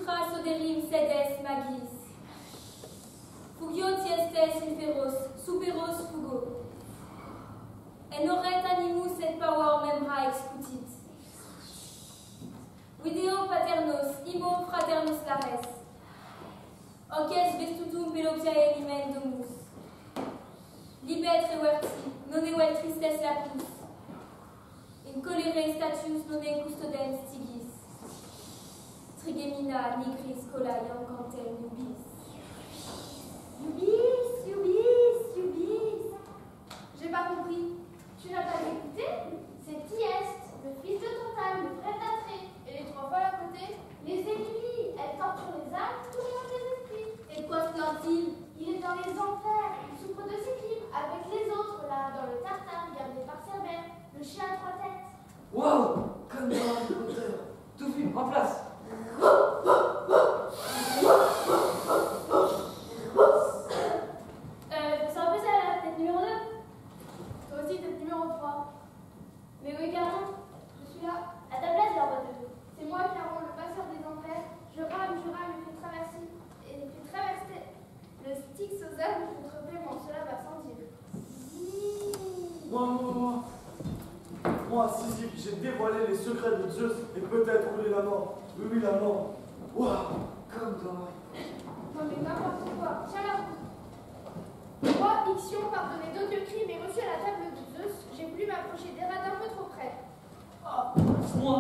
Utras oderim sedes magis. Fugio tiestes inferos, superos fugo. En oret animus et power membra excutit. Video paternos, imo fraternos lares. Oces vestutum pelopiae limen domus. Libet reverti, non evel tristes lapus. In colere statius nonne custodem stigis. Trigemina nigris cola iancantem nubis. Yubis, Yubis, Yubis. J'ai pas compris. Tu n'as pas écouté? C'est Tieste, le fils de Tantale, le frère d'Atrée. Et les trois folles à côté? Les ennemis. Elles torturent les âmes, tournent les esprits. Et de quoi se plaint-il? Il est dans les enfers. Il souffre de s'équilibre avec les autres, là, dans le tartare, gardé par Cerbère, le chien à trois têtes. Waouh! Comme dans Harry Potter. Tout vu, en place. C'est un peu ça, la tête numéro 2. Toi aussi, tête numéro 3. Mais oui, Caron, je suis là. À ta place, la roi de deux. C'est moi, Caron, le passeur des enfers. Je rame, et fais traverser. Et fais traverser le Styx aux âmes contre paiement. Cela va sans dire. Moi, Sisyphe, j'ai dévoilé les secrets de Zeus et peut-être roulé la mort. Oui, la mort. Waouh, comme dans Harry Potter. Non mais n'importe quoi. Tiens là. Moi, Ixion, pardonné d'odieux crimes et reçu à la table de Zeus, j'ai voulu m'approcher d'Hérade un peu trop près. Oh, moi,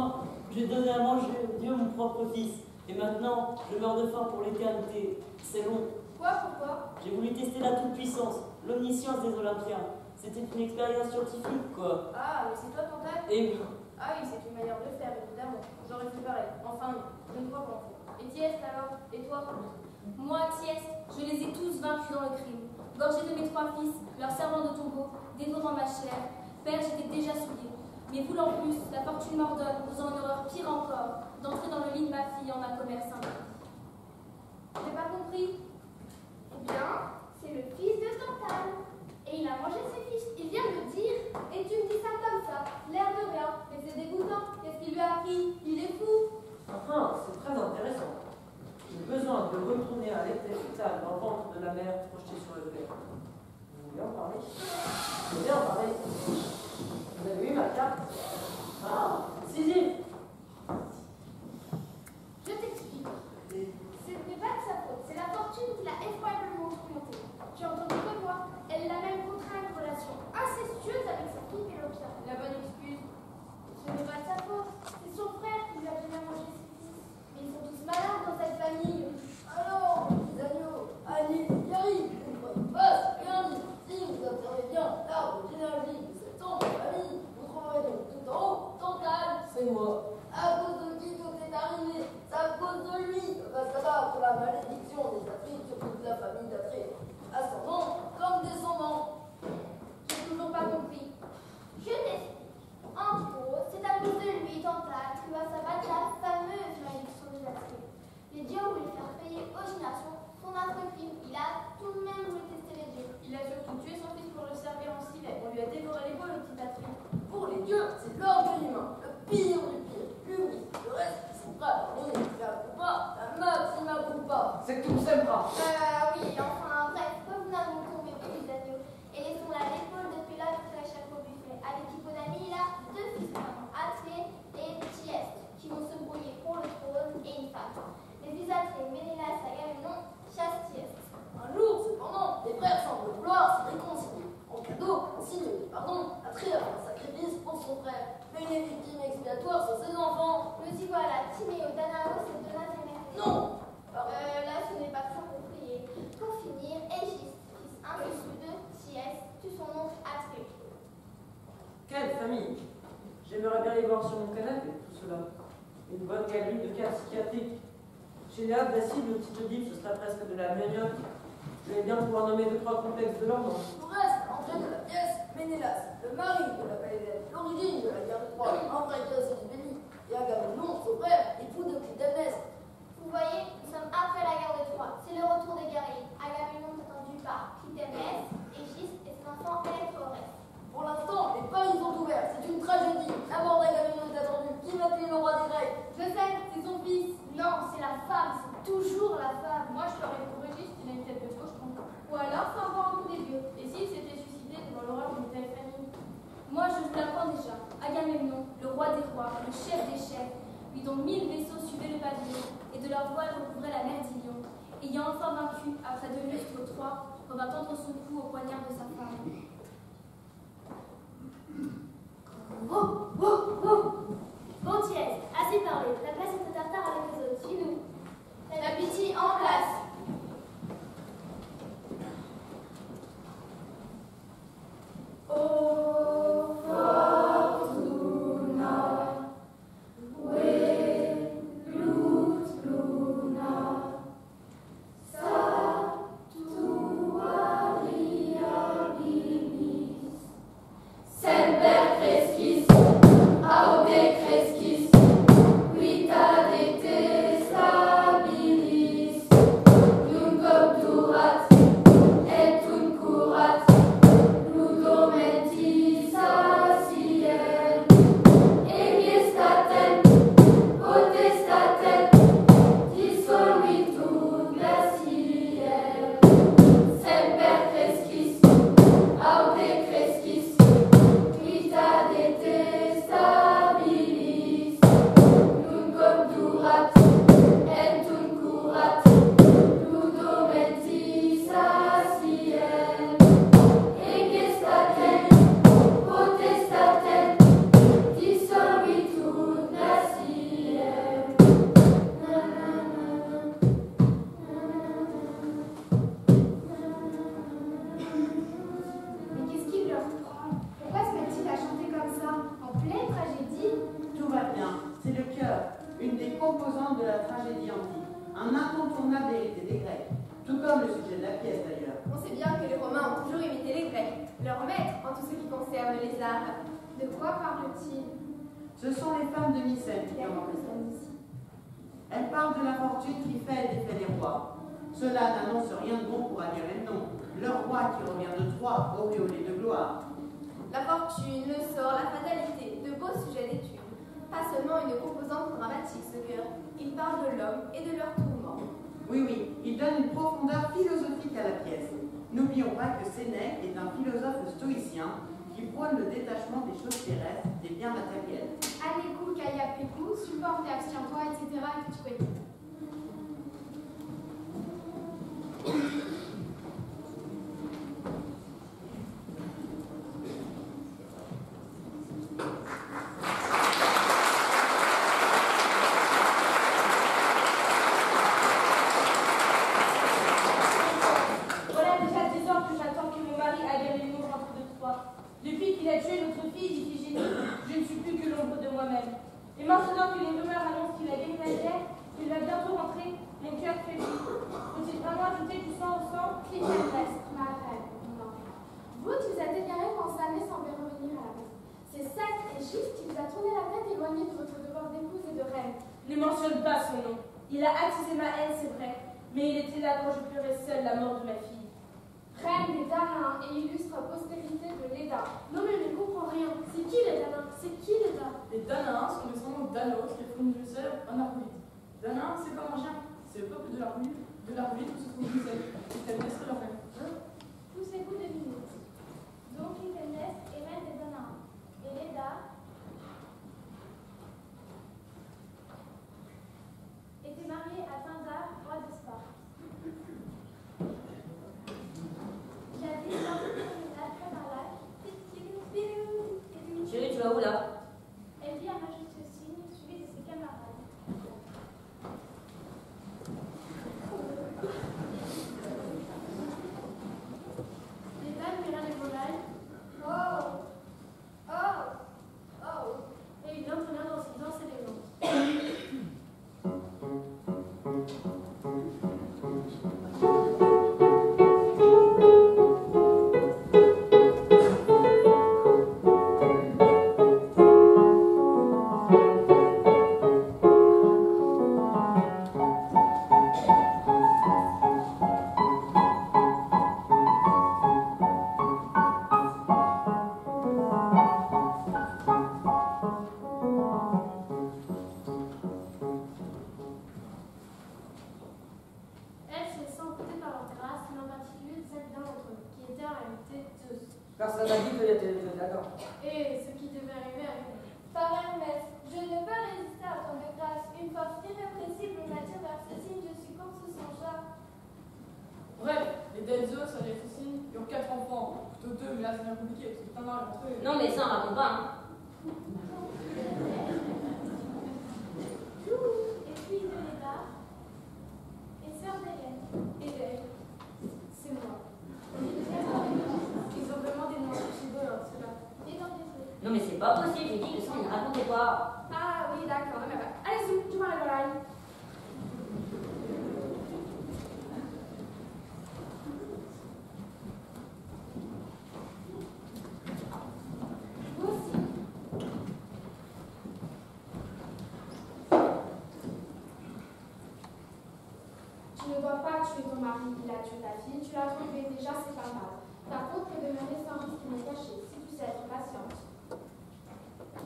j'ai donné à manger à Dieu mon propre fils. Et maintenant, je meurs de faim pour l'éternité. C'est long. Quoi? Pourquoi? J'ai voulu tester la toute-puissance, l'omniscience des Olympiens. C'était une expérience scientifique, quoi. Ah, mais c'est toi, Tantale? Eh oui. Ah oui, c'est une manière de faire, évidemment. J'aurais fait pareil. Enfin, je ne crois pas en fait. Et Tieste alors? Et toi? Moi, Tieste, je les ai tous vaincus dans le crime. Gorgé de mes trois fils, leur servant de tombeau, dévorant ma chair. Père, j'étais déjà souillé. Mais voulant plus, la fortune m'ordonne, causant une horreur pire encore, d'entrer dans le lit de ma fille en un commerce interdit. J'ai pas compris. Eh bien, c'est le fils de Tantale. Et il a mangé ses fils. Il vient de me dire. Et tu me dis ça comme ça, l'air de rien. Mais c'est dégoûtant. Qu'est-ce qu'il lui a appris? Il est fou. Enfin, c'est très intéressant. J'ai besoin de retourner à l'état fétal dans le ventre de la mère projetée sur le père. Vous voulez en parler? Vous voulez en parler? Vous avez eu ma carte? Ah, Sisyphe! Je t'explique. Ce n'est pas de sa faute. C'est la fortune qui l'a effroyablement tourmentée. Tu as entendu que moi. Elle l'a même contraint à une relation incestueuse avec sa fille Pélopia. La bonne excuse. Ce n'est pas de sa faute. C'est son frère qui lui a donné à manger ses fils. Mais ils sont tous malins dans cette famille. Alors, les agneaux, allez, Yari, une bonne passe, bien dit. Si vous observez bien l'arbre généalogique de cette sombre famille, vous trouverez donc tout en haut, Tantale, c'est moi. À cause de qui tout est arrivé? C'est à cause de lui que va s'abattre la malédiction des Atrides sur toute la famille d'Atrée. Ascendant comme descendant. J'ai toujours pas compris. Je t'explique. En gros, c'est à cause de lui, Tantale, que va s'abattre la fameuse malédiction des Atrides. Les dieux ont voulu faire payer aux générations son affreux crime. Il a tout de même voulu tester les dieux. Il a surtout tué son fils pour le servir en civet. On lui a dévoré les boules, le petit Atride. Pour les dieux, c'est l'orgueil humain, le pire du pire. Lui, le reste, ils sont prêts à pardonner. La coupa, la maxima culpa. C'est que tout s'aimera. Oui, enfin, bref, revenons à mon tour, mes petits agneaux. Et laissons là l'épaule de Pélope qui réchappe au buffet. Avec Hippodamie, il a deux fils, Atrée et Tieste, qui vont se brouiller pour le trône et une femme. Les fils Atrée, Ménélas, Agamemnon, chassent Tieste. Un jour, cependant, les frères semblent vouloir se réconcilier. En cadeau, en signe de pardon, Atrée a fait un sacrifice pour son frère. Mais une victime expiatoire sur ses enfants. Me dis voilà, Timéo, Danaos et Donatella. Non! Là, ce n'est pas simple pour prier. Pour finir, Égis, fils indéçu de Tieste, tue son oncle Atrée. Quelle famille! J'aimerais bien les voir sur mon canapé, tout cela. Une bonne galerie de cas psychiatriques. Chez les Abdacides, le titre livre, ce serait presque de la manioc. Je vais bien pouvoir nommer 2-3 complexes de leur nom. Tout reste, entrée de la pièce, Ménélas, le mari de la Palédène, l'origine de la guerre de Troie, Amphrécos et Dibélie, et Agamemnon, son frère, époux de Clytemnestre. Vous voyez, nous sommes après la guerre de Troie. C'est le retour des guerriers. Agamemnon est attendu par Clytemnestre, Égis et son enfant Électrorès. Pour l'instant, les paris sont ouverts, c'est une tragédie. La mort d'Agamemnon est attendue. Qui va tuer le roi des Grecs? Je sais, c'est son fils. Non, c'est la femme, dont 1000 vaisseaux suivaient le pavillon, et de leur voile recouvrait la mer d'Ilion. Ayant enfin vaincu, après 2 lustres 3, revint tendre son cou au poignard de sa femme. Bon Thiès, assez parlé. La place est au tartare avec les autres. Suis-nous. La pitié en place. Oh, fortuna, velut luna, statuaria bibis, semper crescis, aude crescis, vita detestabilis, nunc obturat, et uncurat, ludum mentis asiem, egestatem, potestatem, dissolvitur glacier, semper crescis, aude crescis, vita detestabilis, nunc obturat, et uncurat, ludum mentis asiem, egestatem, potestatem, dissolvitur glacier. Mais qu'est-ce qui leur prend? Pourquoi se mettent-ils à chanter comme ça, en pleine tragédie? Tout va bien, c'est le cœur, une des composantes de la tragédie antique, un incontournable hérité des Grecs, tout comme le sujet de la pièce d'ailleurs. On sait bien que les Romains ont toujours imité les Grecs, leurs maîtres en tout ce qui concerne les arts. De quoi parle-t-il? Ce sont les femmes de Mycène qui commencent ça. Elles parlent de la fortune qui fait et défait les rois. Cela n'annonce rien de bon pour Agamemnon, leur roi qui revient de Troie, auréolé de gloire. La fortune, le sort, la fatalité, de beaux sujets d'étude. Pas seulement une composante dramatique, ce cœur. Il parle de l'homme et de leurs tourments. Oui, il donne une profondeur philosophique à la pièce. N'oublions pas que Sénèque est un philosophe stoïcien qui prône le détachement des choses terrestres des biens matériels. Anékou, Kaya, Pékou, supporte et abstiens-toi, etc. et que tu connais. Voilà déjà 10 ans que j'attends que mon mari Agamemnon rentre de Troie. Depuis qu'il a tué notre fille d'Iphigénie, je ne suis plus que l'ombre de moi-même. Et maintenant que les rumeurs annoncent qu'il a gagné la guerre, qu'il va bientôt rentrer, mon cœur faiblit. Faut-il vraiment ajouter du sang au sang? Qu'il reste, ma reine, non. Vous qui vous êtes égaré pour jamais sembler revenir à la maison. C'est Seth et juste qui vous a tourné la tête éloigné de votre devoir d'épouse et de reine. Ne mentionne pas son nom. Il a attisé ma haine, c'est vrai, mais il était là quand je pleurais seule la mort de ma fille. Reine des Danaens et illustre postérité de Léda. Non mais je ne comprends rien. C'est qui les Danaens? C'est qui les Danaens? Les Danaens sont descendants d'Anos, les fournisseurs en arbolite. Danaen, c'est comme un chien. C'est le peuple de l'arbolite où se trouve Mycène, qui connaissent leur reine. Poussez-vous 2 minutes. Donc Lycénès est reine des Danaens. Et Léda était mariée à Pindare, roi de Sparte. Jadis, dans une promenade près d'un lac, Chérie, tu vas où là? elle vit un majestueux signe suivi de ses camarades. Les dames mirent les volailles Oh! Oh! Oh! et ils l'entraînèrent dans ses danses élégantes. Elle se laissant emporter par leur terrasse, mais en particulier celle d'un d'entre eux, qui était en réalité Zeus. Personne n'a dit que était d'accord. Et ce qui devait arriver arriva. Par Hermès, je ne peux résister à ton de grâce. là, c'est bien compliqué, parce que putain, non, rentrer. Non, mais ça, on raconte pas, hein. Et puis de Léda, et sœur d'Hélène. Et d'elle, c'est moi. Ils ont vraiment des noms archibaux, ceux-là. Et dans des trucs. Non, mais c'est pas possible, j'ai dit que ça, ne racontez pas. Ah oui, d'accord. Mais bah, allez-y, tu m'en la Vous aussi. Tu ne dois pas tuer ton mari, il a tué ta fille, tu l'as trouvée déjà, c'est pas mal. Ta faute est de demeurer sans risque n'est cachée, si tu sais être patiente.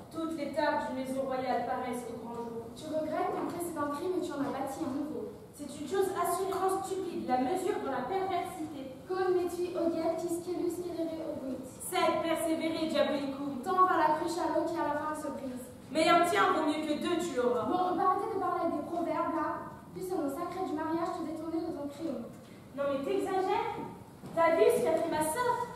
Toutes les tables d'une maison royale paraissent au grand jour. Tu regrettes ton précédent crime et tu en as bâti un nouveau. C'est une chose assurément stupide, la mesure dans la perversité. Comme tu odiet, tiscelus celere obuit. Sed persévérer diabolicum. Tant va la cruche à l'eau qui à la fin se brise. Mais un tien vaut mieux que deux, tu auras. Bon, on peut arrêter de parler avec des proverbes là. Puis au nom sacré du mariage te détourner de ton crime. Non mais t'exagères. T'as vu ce qu'a fait ma sœur?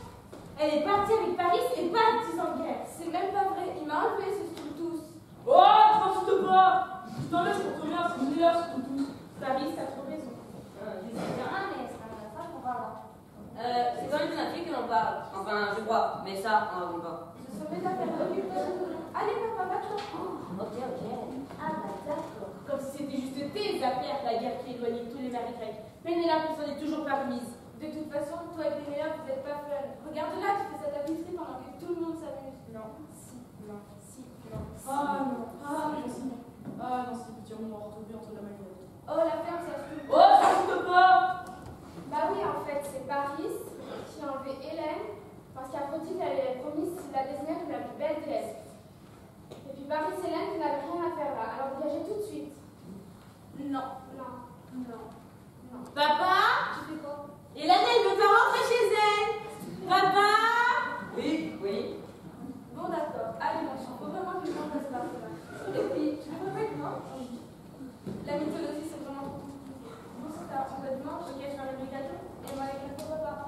Elle est partie avec Paris et pas 10 ans de guerre. C'est même pas vrai, il m'a enlevé ce truc tous. Oh, je t'insulte pas! Je t'enlève pour te bien, c'est une heure, c'est tout. Paris, t'as trop raison. Je sais bien, mais c'est pas de ça qu'on parle là. C'est quand même de la fille que l'on parle. Enfin, je crois. Mais ça, on n'en pas. Ce sont mes affaires, occupe-toi. Allez, papa, va-toi. Ok. Ah bah d'accord. Comme si c'était juste tes affaires, la guerre qui éloignait tous les maris grecs. Pénélope ne s'en est toujours pas remise. De toute façon, toi et Pénélope, vous n'êtes pas fun. Regarde là, tu fais sa tapisserie pendant que tout le monde s'amuse. Non. Si. Non. Si. Non. Ah non, c'est petit, on va retrouver entre la marionnette. Oh, la ferme, ça se trouve. Oh, t'insulte pas! Bah oui, en fait, c'est Paris qui a enlevé Hélène parce qu'Aphrodite elle avait promis qu'il la désignait comme la plus belle déesse. Et puis Paris et Hélène, vous n'avez rien à faire là, alors dégagez tout de suite. Non. Non. Papa? Tu fais quoi? Hélène, elle veut pas rentrer chez elle. Papa? Oui. Bon, d'accord. Allez, mon chien, faut vraiment que je m'en fasse là. Et puis, tu veux pas être mort? La mythologie, c'est vraiment trop compliqué. Bon, c'est ça, on va dimanche, ok, je vais les gâteaux, et moi, les gâteaux repas.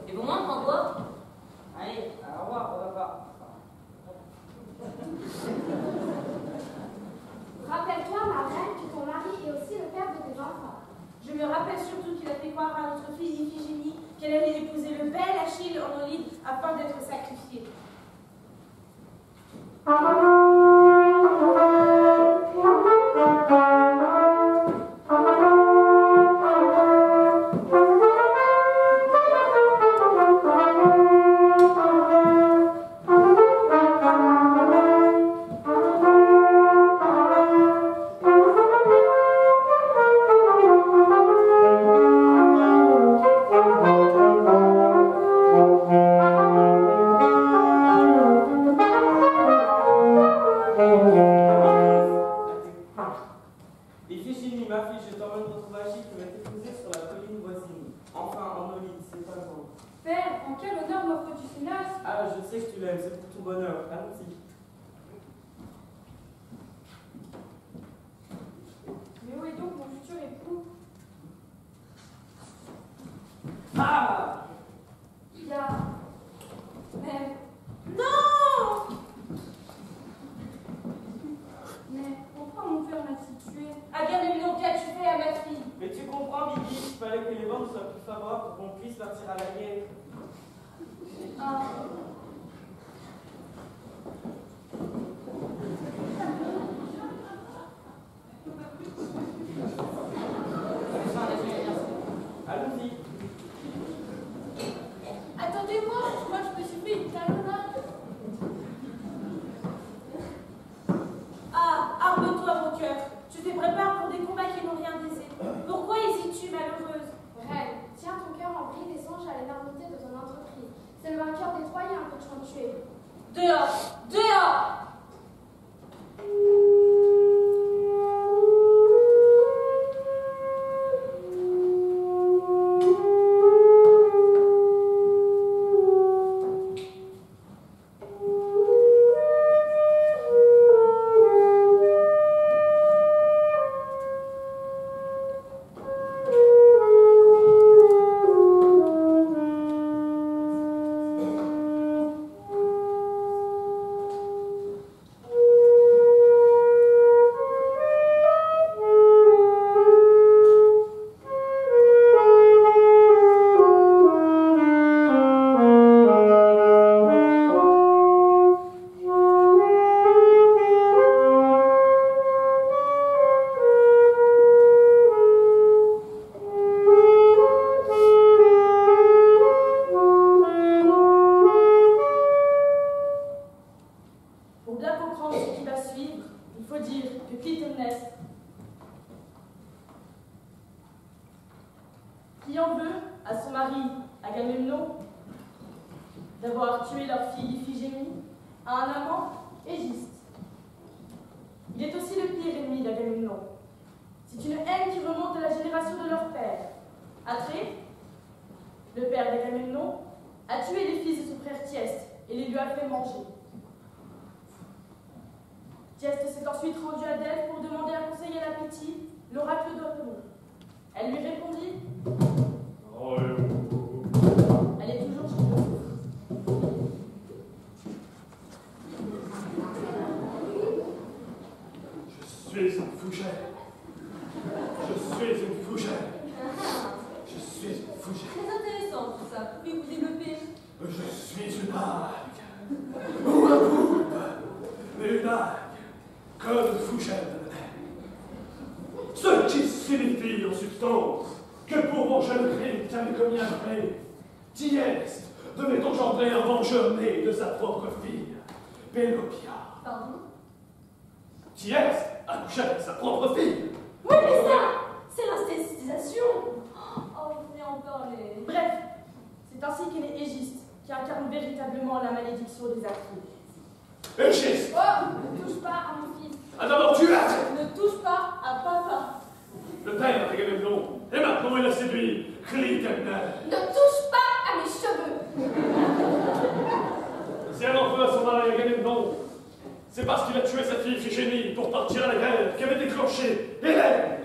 Et pour moi, prends quoi? Allez, au revoir, on va pas. Rappelle-toi, ma reine, que ton mari est aussi le père de tes enfants. Je me rappelle surtout qu'il a fait croire à notre fille Iphigénie qu'elle allait épouser le bel Achille en Olympie afin d'être sacrifiée. Iphigénie, ma fille, je t'emmène retrouver Achille qui va t'épouser sur la colline voisine. Enfin, en Olympie, c'est pas loin. Père, en quel honneur m'offres-tu ces noces? Ah, je sais que tu l'aimes, c'est pour ton bonheur. Allons-y. Mais où est donc mon futur époux? Ah! Bien. Mais. Non! Mais pourquoi mon père m'a-t-il tué? Agamemnon, qu'as-tu fait à ma fille? Mais tu comprends, Bibi, il fallait que les vents soient plus favorables pour qu'on puisse partir à la guerre. Ah. Allons-y. Attendez-moi, moi je me suis fait une talonnade. Ah, arme-toi, mon cœur. Tu te prépares pour des combats qui n'ont rien d'aisé. Pourquoi hésites-tu, malheureuse? Reine, tiens ton cœur en bride et songe à l'énormité de ton entreprise. C'est le vainqueur des Troyens que qui en veut à son mari Agamemnon d'avoir tué leur fille Iphigénie, à un amant Égiste. Il est aussi le pire ennemi d'Agamemnon. C'est une haine qui remonte à la génération de leur père. Atrée, le père d'Agamemnon, a tué les fils de son frère Thyeste et les lui a fait manger. Thyeste s'est ensuite rendu à Delphes pour demander un conseil à la Pythie, l'oracle d'Apollon. Elle lui répondit Elle est toujours chez nous. Je suis une fougère. Je suis une fougère. Je suis une fougère. Très intéressant tout ça. Pouvez-vous développer? Je suis une algue. Ou un poulpe. Une algue. Comme une fougère de la terre. Ce qui signifie en substance que pour mon jeune crime qu'avait commis un vrai, Thyeste devait engendrer un vengeur-né de sa propre fille, Pélopia. Pardon? Thyeste accoucha avec sa propre fille. Oui, mais ça, c'est l'incestisation. Oh, vous venez en parler. Bref, c'est ainsi qu'est né Égiste, qui incarne véritablement la malédiction des Atrides. Égiste! Oh, ne touche pas à mon fils. Ah, d'abord tu as! Ne touche pas à papa. Le père d'Agamemnon, et maintenant il a séduit Clytemnestre. Ne touche pas à mes cheveux. Si elle en veut à son mari Agamemnon, c'est parce qu'il a tué sa fille Iphigénie pour partir à la guerre qui avait déclenché Hélène.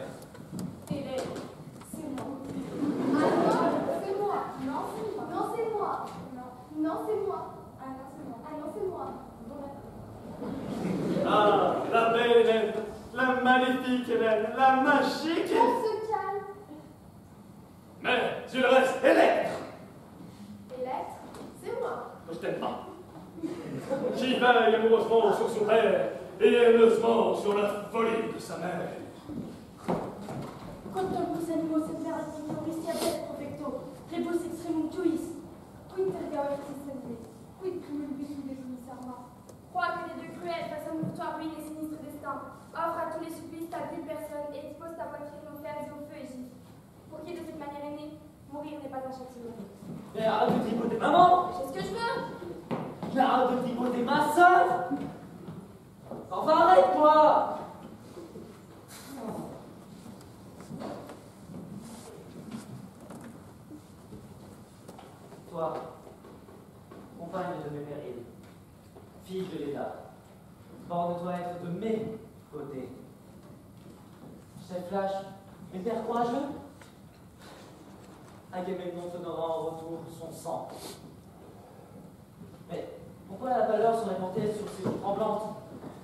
Hélène, c'est moi. Ah non, c'est moi. Non, c'est moi. Non, c'est moi. Non. Non, c'est moi. Ah non, c'est moi. Ah non, c'est moi. Bon, d'accord. Ah, la belle Hélène, la maléfique Hélène, la magique. On se calme. Mais il reste Électre. Électre, c'est moi. Je t'aime pas. Qui veille amoureusement sur son père et haineusement sur la folie de sa mère. Quantum animos et meraviglioris iabet profecto, rebus extremum tuis, quid tergavertis sente, quid cumulibus udesumis arma. Crois que les deux cruels face à toi ruine et sinistre destin. Offre à tous les supplices ta ville personne et dispose ta poitrine aux fers et au feu Égiste. Pour qui de cette manière est né, mourir n'est pas un châtiment. Mais arrête de tripoter maman! J'ai ce que je veux. Mais arrête de tripoter ma soeur! Enfin arrête-toi! Toi, compagne de mes périls, fille de l'État, borne-toi être de mes côtés. Chef Flash, mes pères courageux, Agamemnon te donnera en retour son sang. Mais pourquoi la pâleur se répandait sur ses joues tremblantes,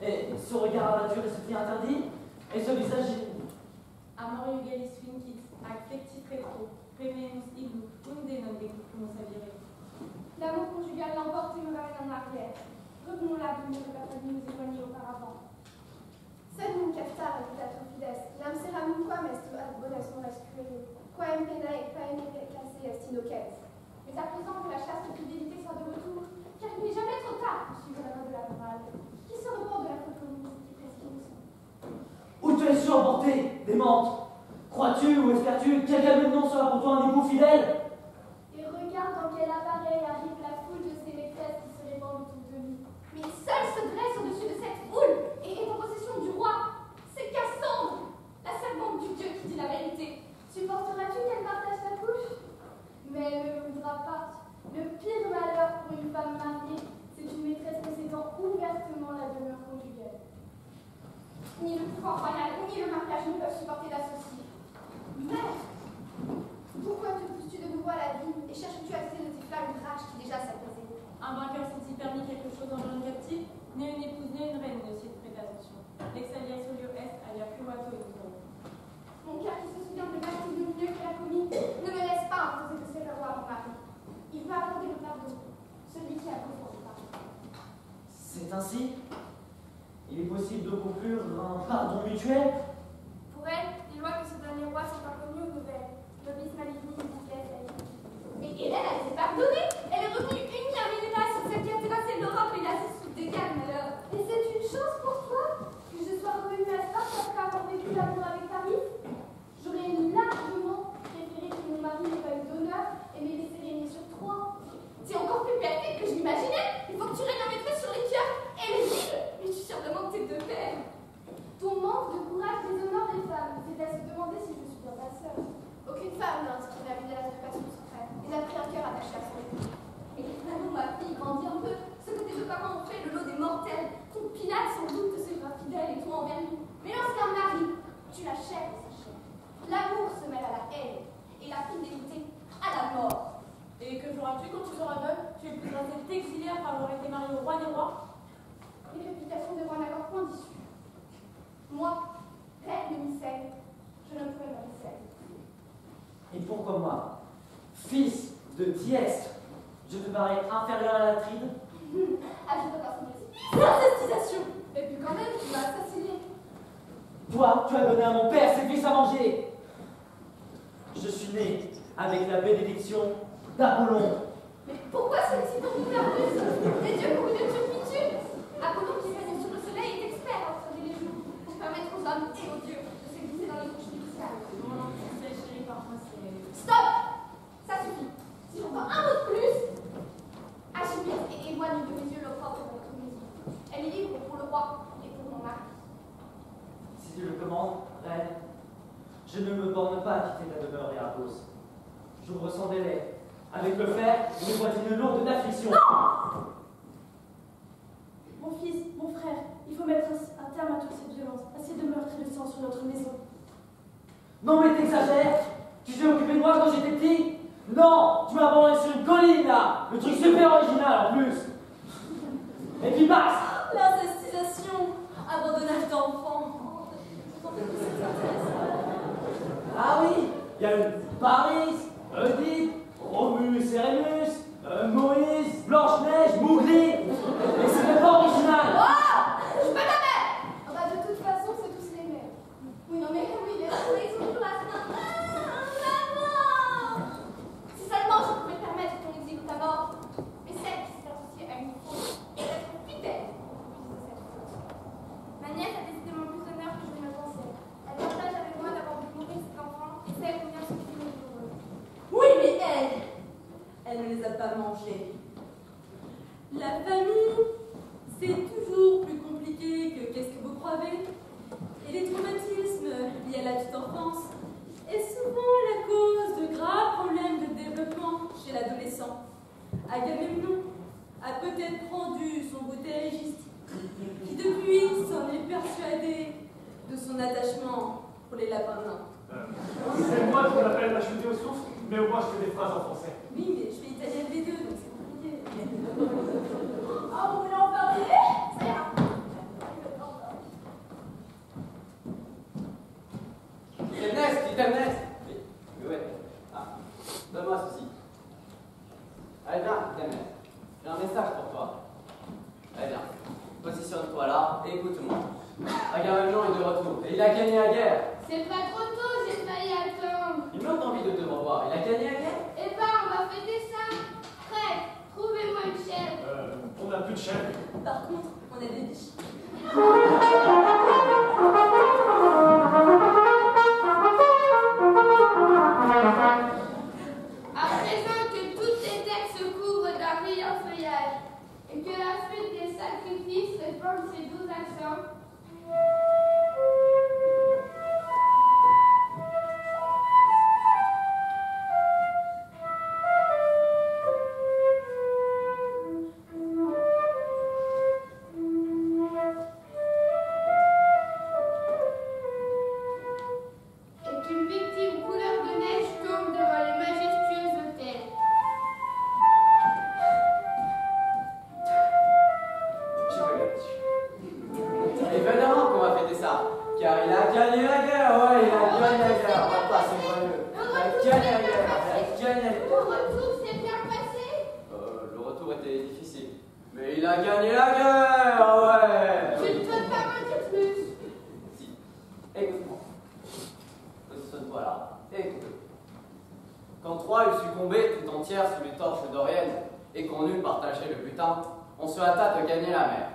et ce regard abattu et ce pied interdit, et ce visage Amor iugelis vincit, ac flectit retro, prevenus iglu, unde non declus avire. L'amour conjugal l'emporte et me ramène en arrière. Revenons là d'où nous pas fallu nous éloigner auparavant. Sedum captar agitator fides, lam seramum quam est ad bonas noras cruere, quam penae paene classe est innocens. Mais à présent que la chaste fidélité soit de retour, car il n'est jamais trop tard pour suivre la voie de la morale, qui se report de la faute communiste qui presque innocent. où tu es suremporté, démente. Crois-tu ou espères-tu qu'Agamemnon sera pour toi un époux fidèle? Et regarde dans quel appareil arrive la foule de ces maîtresses qui se répandent autour de lui. Mais seul se dresse au-dessus de cette foule et est en possession du roi. C'est Cassandre, la servante du dieu qui dit la vérité. Supporteras-tu qu'elle partage ta couche? Mais elle ne le voudra pas. Le pire malheur pour une femme mariée, c'est une maîtresse possédant ouvertement la demeure conjugale. Ni le pouvoir royal, ni le mariage ne peuvent supporter d'associer. Mère, pourquoi te pousses-tu de nouveau à la vie et cherches-tu à céder de tes flammes de rage qui déjà s'apaisaient? Un vainqueur s'est-il permis quelque chose en jeune captif, ni une épouse ni une reine ne s'y prête attention. L'exalia solio est alia privato et Mon cœur qui se souvient de l'acte ignominieux qu'il a commis ne me laisse pas imposer de ses devoirs à mon mari. Il veut accorder le pardon, celui qui a besoin de pardon. C'est ainsi? Il est possible de conclure un pardon mutuel? Pour elle, les lois que ce dernier roi sont inconnues aux nouvelles. Nobis maligni indices. Mais Hélène a été pardonnée. Elle est revenue unie à Ménélas sur celle qui a terrassé l'Europe et l'a sous d'égal malheur. Et c'est une chance pour toi que je sois revenue à Sparte après avoir vécu l'amour avec Paris. J'aurais largement préféré que mon mari avoir été mariée au roi des rois. Les républications devant un accord point d'issue. Moi, reine de Mycène, je ne pourrais pas Mycène. Et pourquoi moi, fils de Thieste, je te parais inférieur à l'Atride? Ajoute pas son précipice. L'incestisation. Et puis quand même, tu m'as assassiné. Toi, tu as donné à mon père ses fils à manger. Je suis né avec la bénédiction d'Apollon. Mais pourquoi celui-ci tombe merveilleuse? Les dieux pour une turpitude. Apollon qui règne sur le soleil est expert à observer les jours pour permettre aux hommes et aux dieux de s'exercer dans les couches nuptiales. Stop! Ça suffit. Si j'entends un mot de plus, Archimède éloigne de mes yeux l'opprobre de votre maison. Elle est libre pour le roi et pour mon mari. Si tu le commandes, reine, je ne me borne pas à quitter ta demeure et Argos. J'ouvre sans délai. Avec le fer, une voisine lourde d'affliction. Mon fils, mon frère, il faut mettre un terme à toute cette violence, à ces deux meurtres et de sang sur notre maison. Non mais t'exagères. Tu t'es occupé de moi quand j'étais petit? Non, tu m'as abandonné sur une colline là. Le truc super original en plus. Et puis Max. L'incestisation. Abandonnage d'enfants. Ah oui, il y a eu Paris, Oedipe, Romulus et Rémus, Moïse, Blanche-Neige, Mowgli. Mais c'est pas original. Oh! Je suis pas ta mère! Ah bah de toute façon, c'est tous les mêmes. Oui, non mais oui, les souris, ils sont toujours là. Maman! Si seulement je pouvais permettre ton exil ou ta mort, mais celle qui s'est associée à une faute et d'être fidèle au but de cette faute. Ma nièce a décidément plus d'honneur que je ne le pensais. Elle partage avec moi d'avoir vu mourir cet enfant et sait combien ce crime est douloureux. Oui, mais elle ne les a pas mangés. La famille, c'est toujours plus compliqué que qu'est-ce que vous croyez. Et les traumatismes liés à la petite enfance est souvent la cause de graves problèmes de développement chez l'adolescent. Agamemnon a peut-être rendu son beauté égiste, qui depuis s'en est persuadé de son attachement pour les lapins nains. C'est moi qu'on appelle la chute aux sources, mais au moins je fais des phrases en français. Oui, mais je fais italien B2, donc c'est compliqué. Oh, vous voulez en parler? Ça ira. Ernest. Oui, ouais. Ah, donne-moi ceci. Allez, viens, Ernest. J'ai un message pour toi. Allez, viens. Positionne-toi là et écoute-moi. Agamemnon est de retour et il a gagné la guerre. C'est pas trop tôt, j'ai failli attendre. Il manque envie de te revoir. Il a gagné la guerre. Eh ben, on va fêter ça. Prête, trouvez-moi une chèvre. On n'a plus de chèvre. Par contre, on a des biches. À présent que toutes les terres se couvrent d'un brillant feuillage et que la flûte des sacrifices répande ses doux accents, et qu'une victime couleur de neige tombe devant les majestueux autels. J'ai pas gagné. Évidemment qu'on va fêter ça. Car il a gagné la guerre. Ouais, il a gagné la guerre. On va passer joyeux. Il a gagné la guerre. Il a gagné la guerre. Le retour s'est bien passé. Le retour était difficile. Mais il a gagné la guerre. Ouais. Je ne peux pas m'en dire plus. Si. Écoute-moi. Positionne-toi là. Et écoute. Quand Troie eut succombé tout entière sous les torches d'Orienne et qu'on eut partagé le butin, on se hâta de gagner la mer.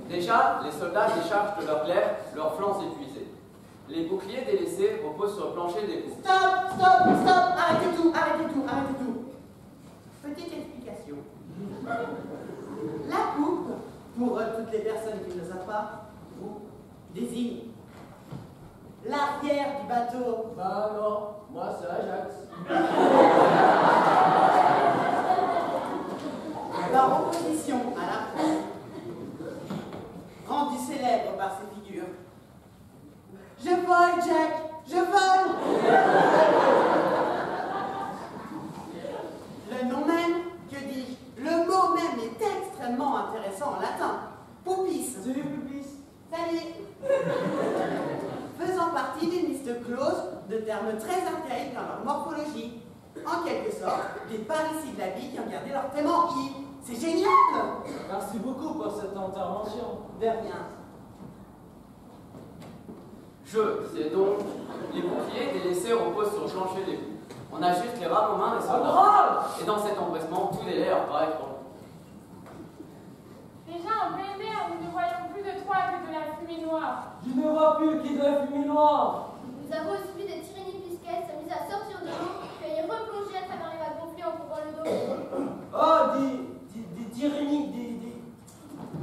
Déjà, les soldats déchargent de leurs glaives leurs flancs épuisés. Les boucliers délaissés reposent sur le plancher des coups. Stop, arrêtez tout. Petite explication. La coupe, pour toutes les personnes qui ne le savent pas, désigne l'arrière du bateau. Bah non, moi c'est Ajax. Par opposition à la proue, rendu célèbre par ses figures. Je vole, Jack, je vole. certainement intéressant en latin. Pupis. Salut, Pupis. Salut. Faisant partie d'une liste close de termes très archaïques dans leur morphologie. En quelque sorte, des parricides de la vie qui ont gardé leur thème en i. C'est génial! Merci beaucoup pour cette intervention. De rien. C'est donc les boucliers délaissés reposent sur le plancher des loups. On a juste les rames aux mains des soldats. Bravo! Et dans cet empressement, tout délai leur paraît trop long. Déjà en plein air, nous ne voyons plus de toi que de la fumée noire. Je ne vois plus qui de la fumée noire. Nous avons suivi des tyrannies puisqu'elles s'amusent à sortir de l'eau, puis à y replonger à travers les vagues gonflées en couvrant le dos. Oh, des tyranniques,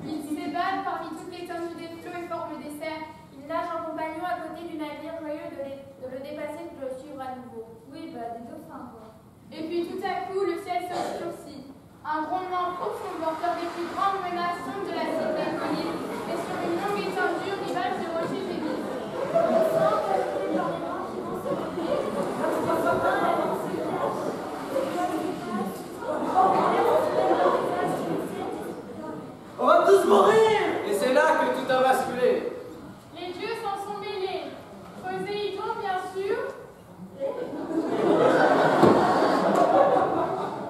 Ils s'ébattent parmi toutes les teintes des flots et forment des cerfs. Ils nagent en compagnon à côté du navire, joyeux de le dépasser pour le suivre à nouveau. Oui, bah des dauphins, quoi. Et puis tout à coup, le ciel s'obscurcit. Un grondement profond porteur des plus grandes menaces tombe de la cité éveillée, et sur une longue étendue, rivage de rochers émis. Le sang calcule dans les mains qui vont se lever, parce que sa main avance sur terre. On va tous mourir! Et c'est là que tout a basculé. Les dieux s'en sont mêlés. Poséidon, bien sûr.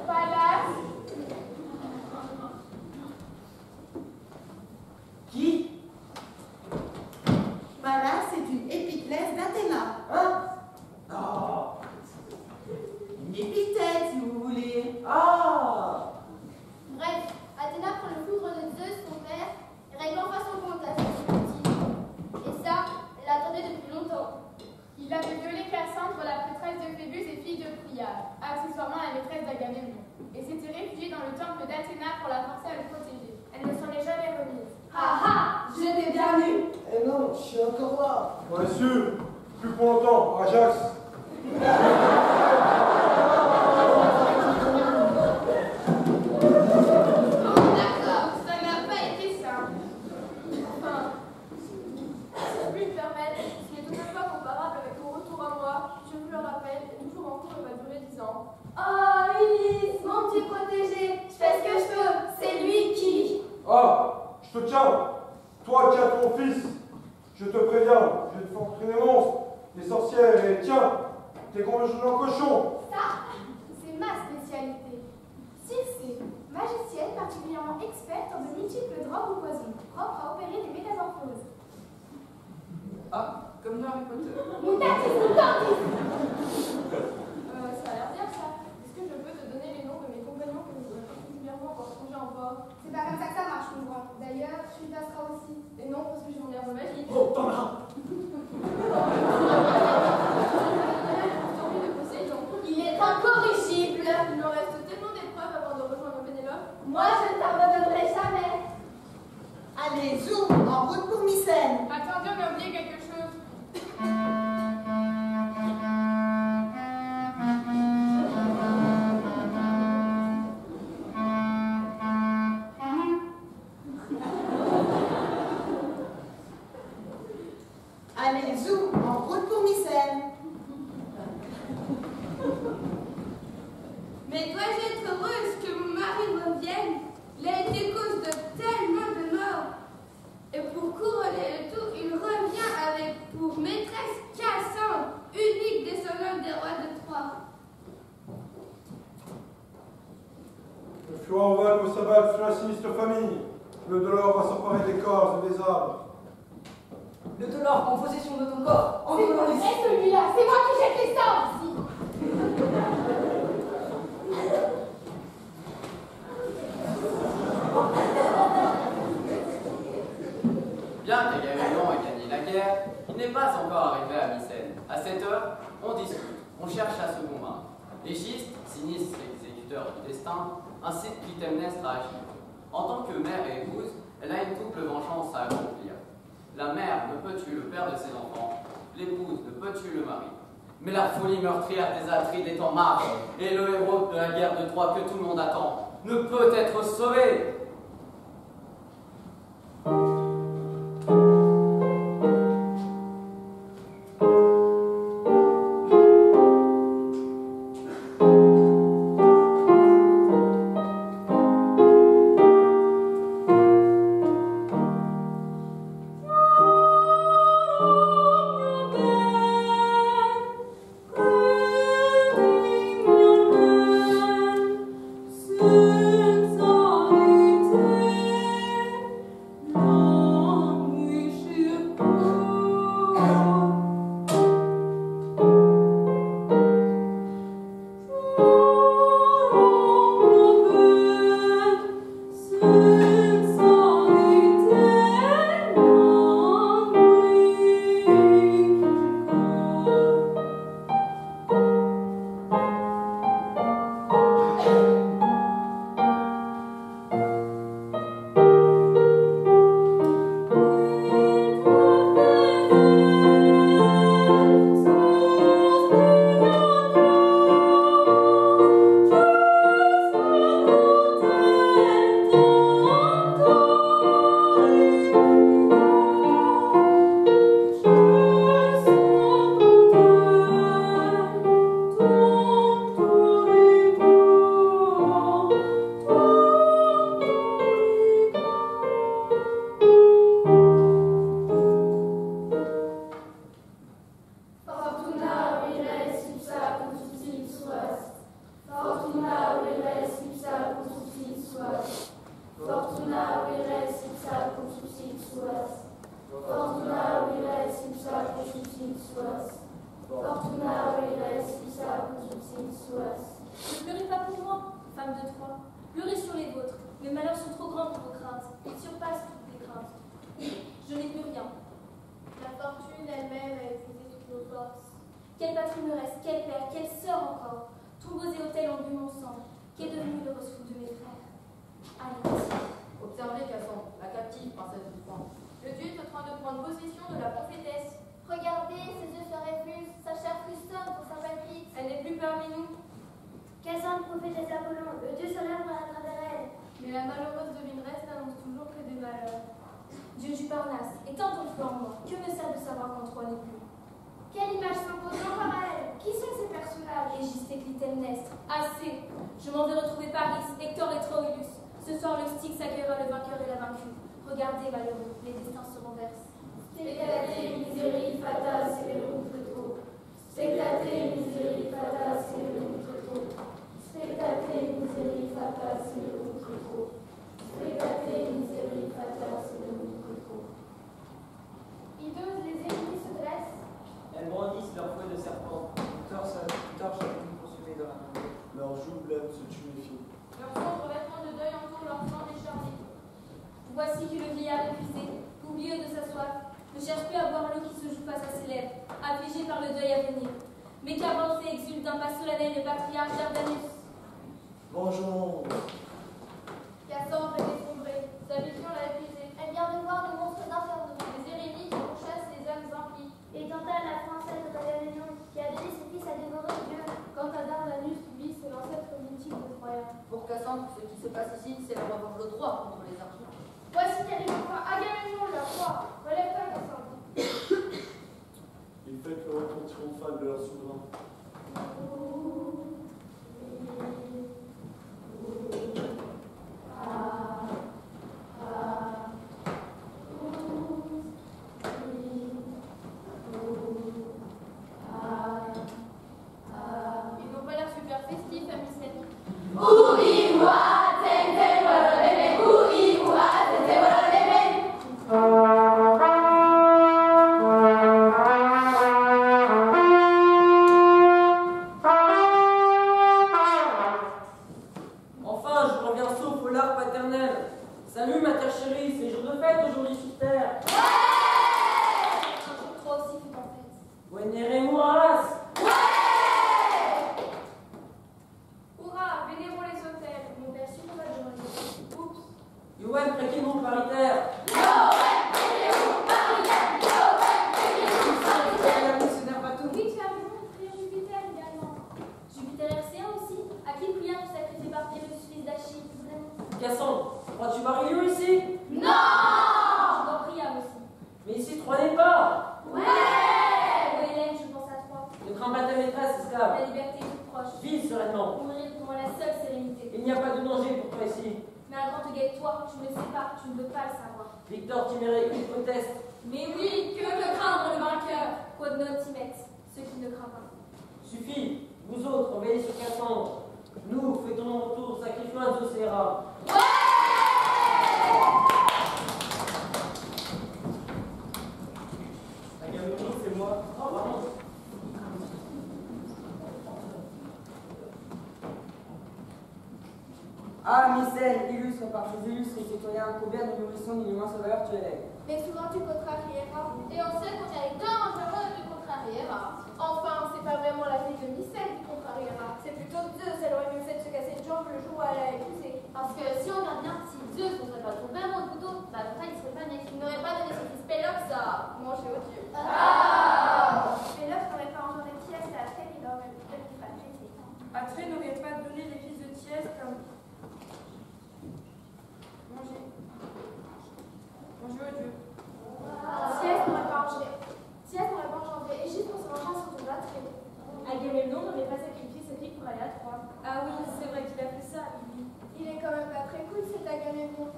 Pallas. Qui? Pallas est une épiclèse d'Athéna. Hein? Oh. Une épithète, si vous voulez. Ah! Bref, Athéna prend le foudre de Zeus, son père, et règle enfin son compte à cette petite. Et ça, elle l'attendait depuis longtemps. Il avait violé Cassandre, la prêtresse de Phébus et fille de Priam, accessoirement la maîtresse d'Agamemnon, et s'était réfugié dans le temple d'Athéna pour la forcer à le protéger. Elle ne s'en est jamais remise. Ah ah, je t'ai bien vu. Eh non, je suis encore là. Ouais, sûr. Plus pour longtemps, Ajax. D'accord, ça n'a pas été simple. Enfin, si je puis me permettre, ce n'est tout à fait comparable avec mon retour à moi, je vous le rappelle, est toujours en cours et va durer 10 ans. Oh, Ulysse, mon petit protégé, je fais ce que je peux. C'est lui qui. Ah, je te tiens. Toi qui as ton fils, je te préviens, je vais te faire entraîner monstres, les sorcières, et tiens, tes grands cochons. Ça, c'est ma spécialité. Circé, magicienne particulièrement experte en de multiples drogues ou poisons, propres à opérer des métamorphoses. Ah, comme dans Harry Potter. Mutatis mutandis. Ça a l'air bien ça. Est-ce que je peux te donner les noms de mes compagnons que nous avons particulièrement encore plongés en port? C'est pas comme ça que ça marche, mon grand. D'ailleurs, tu le passeras aussi. Et non, parce que j'ai mon herbe magique. Oh, t'en as. Il est incorrigible. Il me reste tellement d'épreuves avant de rejoindre Pénélope. Moi, je ne t'abandonnerai jamais. Allez, zoom, en route pour Mycène. Attendez, on a oublié quelque chose. Allez, zoom, en route pour Mycène. Mais dois-je être heureuse que mon mari revienne? Il a été cause de tellement de morts. Et pour couronner le tout, il revient avec pour maîtresse Cassandre, unique descendante des rois de Troie. Le furent va nous s'abattre sur la sinistre famille. Le dolor va s'emparer des corps et des arbres. Le dollar en possession de ton corps. En C'est donnant vrai, les... celui-là. C'est moi qui jette les sorts ici. Bien qu'Agamemnon ait gagné la guerre, il n'est pas encore arrivé à Mycène. À cette heure, on discute, on cherche à se convaincre. Égiste, sinistre exécuteur du destin, incite Clytemnestre à agir. En tant que mère et épouse, elle a une double vengeance à accomplir. La mère ne peut tuer le père de ses enfants, l'épouse ne peut tuer le mari. Mais la folie meurtrière des Atrides est en marche, et le héros de la guerre de Troie que tout le monde attend ne peut être sauvé. c'est une soasse. Ne pleurez pas pour moi, femme de Troie. Pleurez sur les vôtres. Mes malheurs sont trop grands pour vos craintes. Ils surpassent toutes les craintes. Je n'ai plus rien. La fortune elle-même a épuisé toutes nos forces. Quelle patrie me reste, quel père, quelle sœur encore. Tombeaux et hôtels ont bu mon sang. Qu'est devenu le ressource de mes frères? Allez, Observez, Cassandre, la captive princesse du Pan. Le dieu est en train de prendre possession de la prophétesse. Regardez, ses yeux se réfusent, sa chair frissonne pour sa palpite. Elle n'est plus parmi nous. Cassandre, prophétesse d'Apollon, le dieu solaire va à travers elle. Mais la malheureuse devineresse n'annonce toujours que des malheurs. Dieu du Parnasse, étends ton feu en moi. Que me sert de savoir qu'en Troie n'est plus? Quelle image s'impose par elle? Qui sont ces personnages? Égis et Clytemnestre. Assez. Je m'en vais retrouver Paris, Hector et Troilus. Ce soir, le Styx accueillera le vainqueur et la vaincue. Regardez, malheureux, les destins se renversent. Spectate, misérie, fata, c'est le trop. Spectate, misérie, fata, c'est le trop. Spectate, misérie, fata, c'est le trop. Spectate, misérie, fata, c'est le trop. Hideuses, les ennemis se dressent. Elles brandissent leurs fouets de serpent. Torches à tout consumé dans la main. Leurs joues blêmes se tuméfient. Leurs sombres vêtements de deuil entourent leur flanc décharné. Voici que le vieillard épuisé, oublieux de sa soif, ne cherche plus à boire l'eau qui se joue face à ses lèvres, affligé par le deuil à venir. Mais qu'avance et exulte d'un pas solennel le patriarche Dardanus. Bonjour. Cassandre est effondrée. Sa vision l'a épuisée. Elle vient de voir de monstres infernaux, des érémites qui pourchassent les hommes impies. Et Tantale, la princesse d'Agamemnon, qui a donné ses fils à dévorer Dieu. Quant à Dardanus, lui, c'est l'ancêtre mythique de Troyens. Pour Cassandre, ce qui se passe ici, c'est la revanche de Troie contre les Argives. Voici qu'arrive enfin Agamemnon, leur roi. Relève-toi, Cassandre. Ils fêtent le retour triomphal de leur souverain. Ils n'ont pas l'air super festifs, à Mycène. Enfin, je reviens sauf au large paternel. Salut ma terre chérie, c'est jour de fête aujourd'hui sur terre. Un jour trop aussi fut en fête. Venere Muras. Hurrah, vénérons les hôtels. Mon père suppose la journée. Oups. Yoann Préquimon paritaire. Oui, tu as raison, prions Jupiter également. Jupiter RC1 aussi. À qui prière tu sacrifié par Pyrrhus, fils d'Achille, vraiment? Cassandre, crois-tu Mario ici? Je t'en prie, aussi. Mais ici, Troie n'est pas. Oh Hélène, je pense à toi. Ne crains pas ta maîtresse, esclave. La liberté est toute proche. Vis sereinement. Mourir pour moi la seule sérénité. Il n'y a pas de danger pour toi ici. Mais un grand te guette toi, tu ne le sais pas, tu ne veux pas le savoir. Victor Timéré, il proteste. Mais oui, que peut craindre le vainqueur? Quod non timet, ce qui ne craint pas. Suffit, vous autres, veillez sur Cassandre. Nous, fêtons mon retour, sacrifions un Zocéra. Agamemnon, c'est moi. Oh, pardon. Ah, Mycène, illustre par tes illustres citoyens, combien de nourrissons d'ignorants sauveurs tu élèves. Mais souvent tu contrarieras. Et on sait qu'on est dangereux de contrariera. Enfin, c'est pas vraiment la vie de Mycène qui contrariera. C'est plutôt Zeus, elle aurait mieux fait de se casser une jambe le jour où elle a épousé. Parce que si on regarde bien, si Zeus ne serait pas tombé un mot de couteau, bah la bataille serait pas née. Il n'aurait pas donné son fils Pélops à manger au dieu. Pélops n'aurait pas engendré Thiès à Athènes, il aurait peut-être pas fait. Atrée n'aurait pas donné les fils de Thiès comme. Manger au dieu. Thiès n'aurait pas engendré Égis pour se venger sur son Atrée. Agamemnon n'aurait pas sacrifié sa fille pour aller à Troie. Ah oui, c'est vrai qu'il a fait ça, lui. Il est quand même pas très cool cet Agamemnon.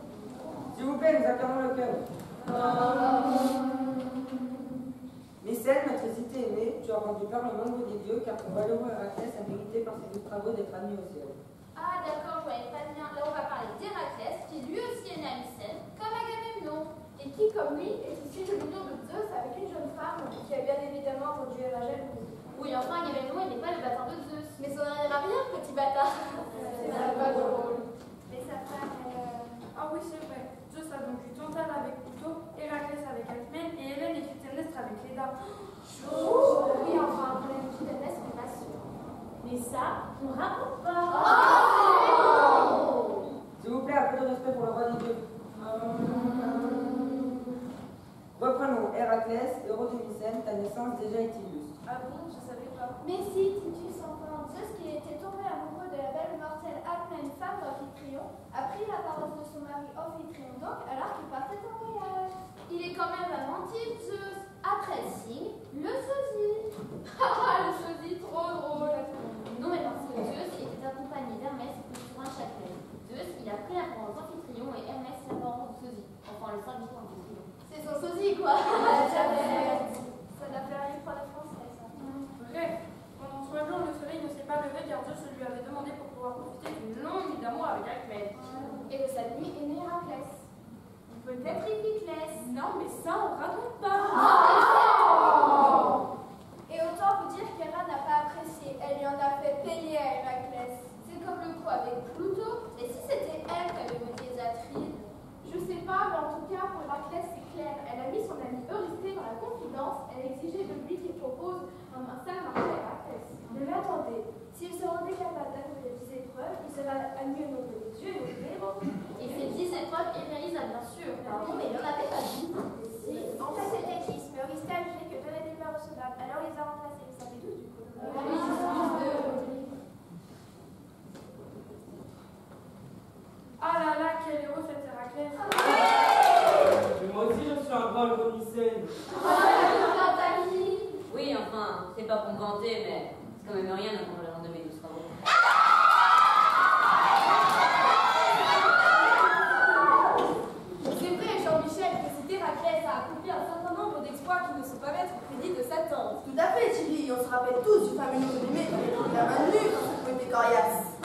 S'il vous plaît, nous acclamons le cœur. Mycène, notre cité aimée, tu as rendu peur le nombre des dieux, car ton valeureux Héraclès a mérité par ses doux travaux d'être admis au ciel. Ah d'accord, je voyais pas bien. Là on va parler d'Héraclès, qui lui aussi est né à Mycène, comme Agamemnon, et qui, comme lui, est issu de l'union de Zeus avec une jeune femme qui a bien évidemment rendu Héra jalouse? Oui, enfin, Agamemnon, il n'est pas le bâtard de Zeus. Mais ça n'arrivera rien, petit bâtard. C'est pas drôle. Mais sa femme, Ah oui, c'est vrai. Zeus a donc eu Tantale avec Pluto, Héraclès avec Alcmène et Hélène et Clytemnestre avec Léda. Oui, enfin, pour les Clytemnestre, on n'est pas sûr. Mais ça, on raconte pas. S'il vous plaît, un peu de respect pour le roi des dieux. Reprenons. Héraclès, héros de Mycène, ta naissance déjà est illustre. Ah bon, je savais pas. Mais si, Titus, enfin, Zeus, qui était tombé amoureux de la belle mortelle Alcmène, femme d'Amphitryon, a pris la parole de son mari Amphitryon donc, alors qu'il partait en voyage. Il est quand même inventif, Zeus. Après le signe, le sosie. Ah, le sosie, trop drôle. Non, mais parce que Zeus était accompagné d'Hermès pour un châtelaine. Zeus, il a pris l'apparence d'Amphitryon et Hermès l'apparence de sosie. Enfin, le service d'Amphitryon. C'est son sosie, quoi. Ça n'a fait rien pour la française. Bref, pendant 3 jours, le soleil ne s'est pas levé car Zeus lui avait demandé pour pouvoir profiter d'une longue nuit d'amour avec Alcmène. Et de cette nuit est né Héraclès. Peut-être Iphiclès. Non, mais ça, on raconte pas. Et autant vous dire qu'Héra n'a pas apprécié. Elle lui en a fait payer à Héraclès. C'est comme le coup avec Pluto. Et si c'était elle qui avait voté les Atrides? Je sais pas, mais en tout cas, pour Héraclès, c'est clair. Elle a mis son ami Eurysthée dans la confidence. Elle exigeait de lui qu'il propose un sale marché à Héraclès. Mais attendez, s'il se rendait capable d'accomplir 10 épreuves, il sera admis au nom des dieux et des héros. Et ces 10 épreuves irréalisables, bien sûr. Pardon, mais il n'y en avait pas 10. En fait, c'était 10, mais Eurysthée a jugé que 2 n'étaient pas recevables. Alors, il les a remplacés. Ça fait 12 du coup. Ah là là, quel héros cet Héraclès. Mais moi aussi, je suis un grand héros de Mycène. Oui, enfin, c'est pas pour me vanter, mais c'est quand même rien d'entendre le nom de mes 12 travaux. C'est vrai, Jean-Michel, que cet Héraclès a accompli un certain nombre d'exploits qui ne sont pas mettre au crédit de sa tante. Tout à fait, Chili. On se rappelle tous du fameux nom de Mémé qui avait pris la main nue quand il pouvait coriace.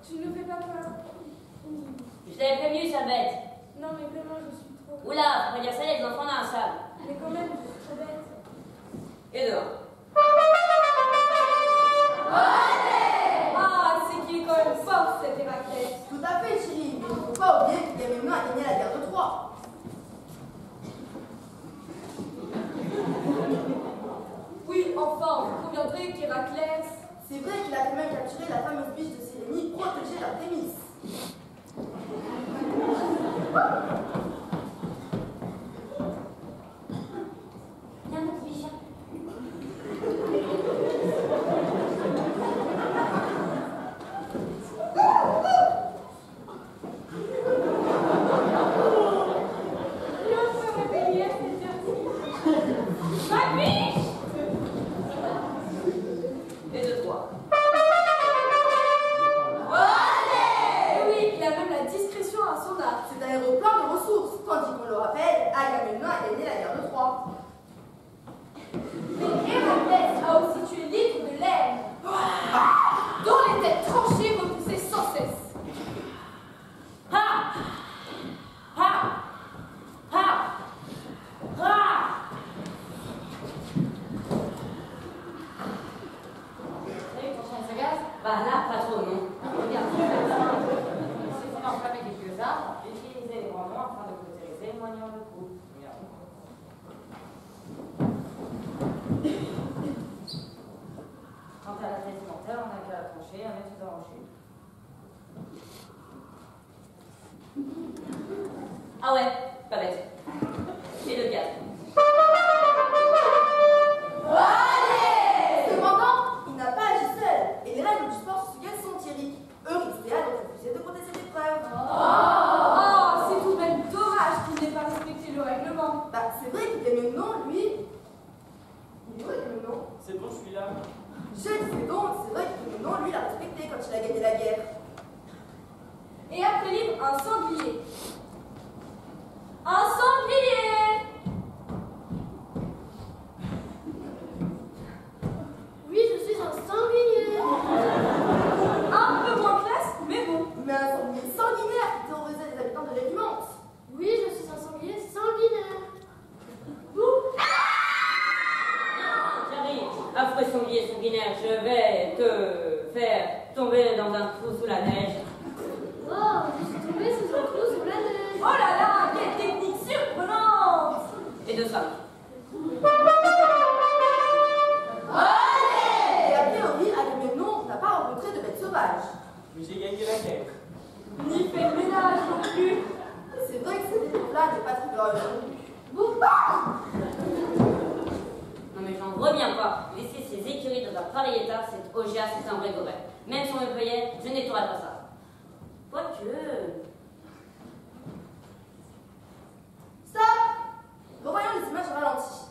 Tu ne fais pas peur. Je t'avais prévenu, sale bête. Non, mais vraiment, je suis trop. Oula, faut pas dire ça, les enfants dans la salle. Mais quand même, je suis trop bête. Et dehors. Ah, c'est qu'il est quand même fort, cet Héraclès. Tout à fait, Chili. Mais il ne faut pas oublier qu'Agamemnon a gagné la guerre de Troie. Oui, enfin, vous conviendrez qu'Héraclès... C'est vrai qu'il a quand même capturé la fameuse biche de Sélénie protégée d'Artémis. Viens, mon petit chat. Et de toi. Oui, il a même la discrétion à son art. C'est un héros plein de ressources, tandis qu'on le rappelle, Agamemnon a gagné la guerre de Troie. Mais Héraclès a aussi tué l'hydre de l'air, dont les têtes tranchées repoussaient sans cesse. Ha! Ha! Ha! Ha! T'as vu ton chien se gaz? Bah là, pas trop, non. Regarde, il suffit d'enflammer quelques arbres, d'utiliser les branlements afin de cautériser le moignon de cou. Regarde. Quant à la tête mentale, on n'a qu'à la trancher, à mettre dans le rocher. Ah ouais, pas bête. C'est le gaz. Cependant, il n'a pas agi seul, et les règles du sport suédoises sont tyriques. Eurysthée a donc refusé de compter cette épreuve. Oh, c'est tout de même dommage qu'il n'ait pas respecté le règlement. Bah, c'est vrai qu'Agamemnon, lui... Il est où Agamemnon? C'est bon, je suis là. Je disais donc, c'est vrai qu'Agamemnon, lui, l'a respecté quand il a gagné la guerre. Et après livre, un sanglier. Un sanglier! Oui, je suis un sanglier. Un peu moins classe, mais bon. Mais un sanglier sanguinaire qui terrorisait les habitants de victorieux non plus. Non mais j'en reviens pas. Laisser ces écuries dans un pareil état, c'est Ogia, c'est un vrai goret. Même si on me payait, je nettoierais pas ça. Quoique... Stop! Revoyons les images ralenties.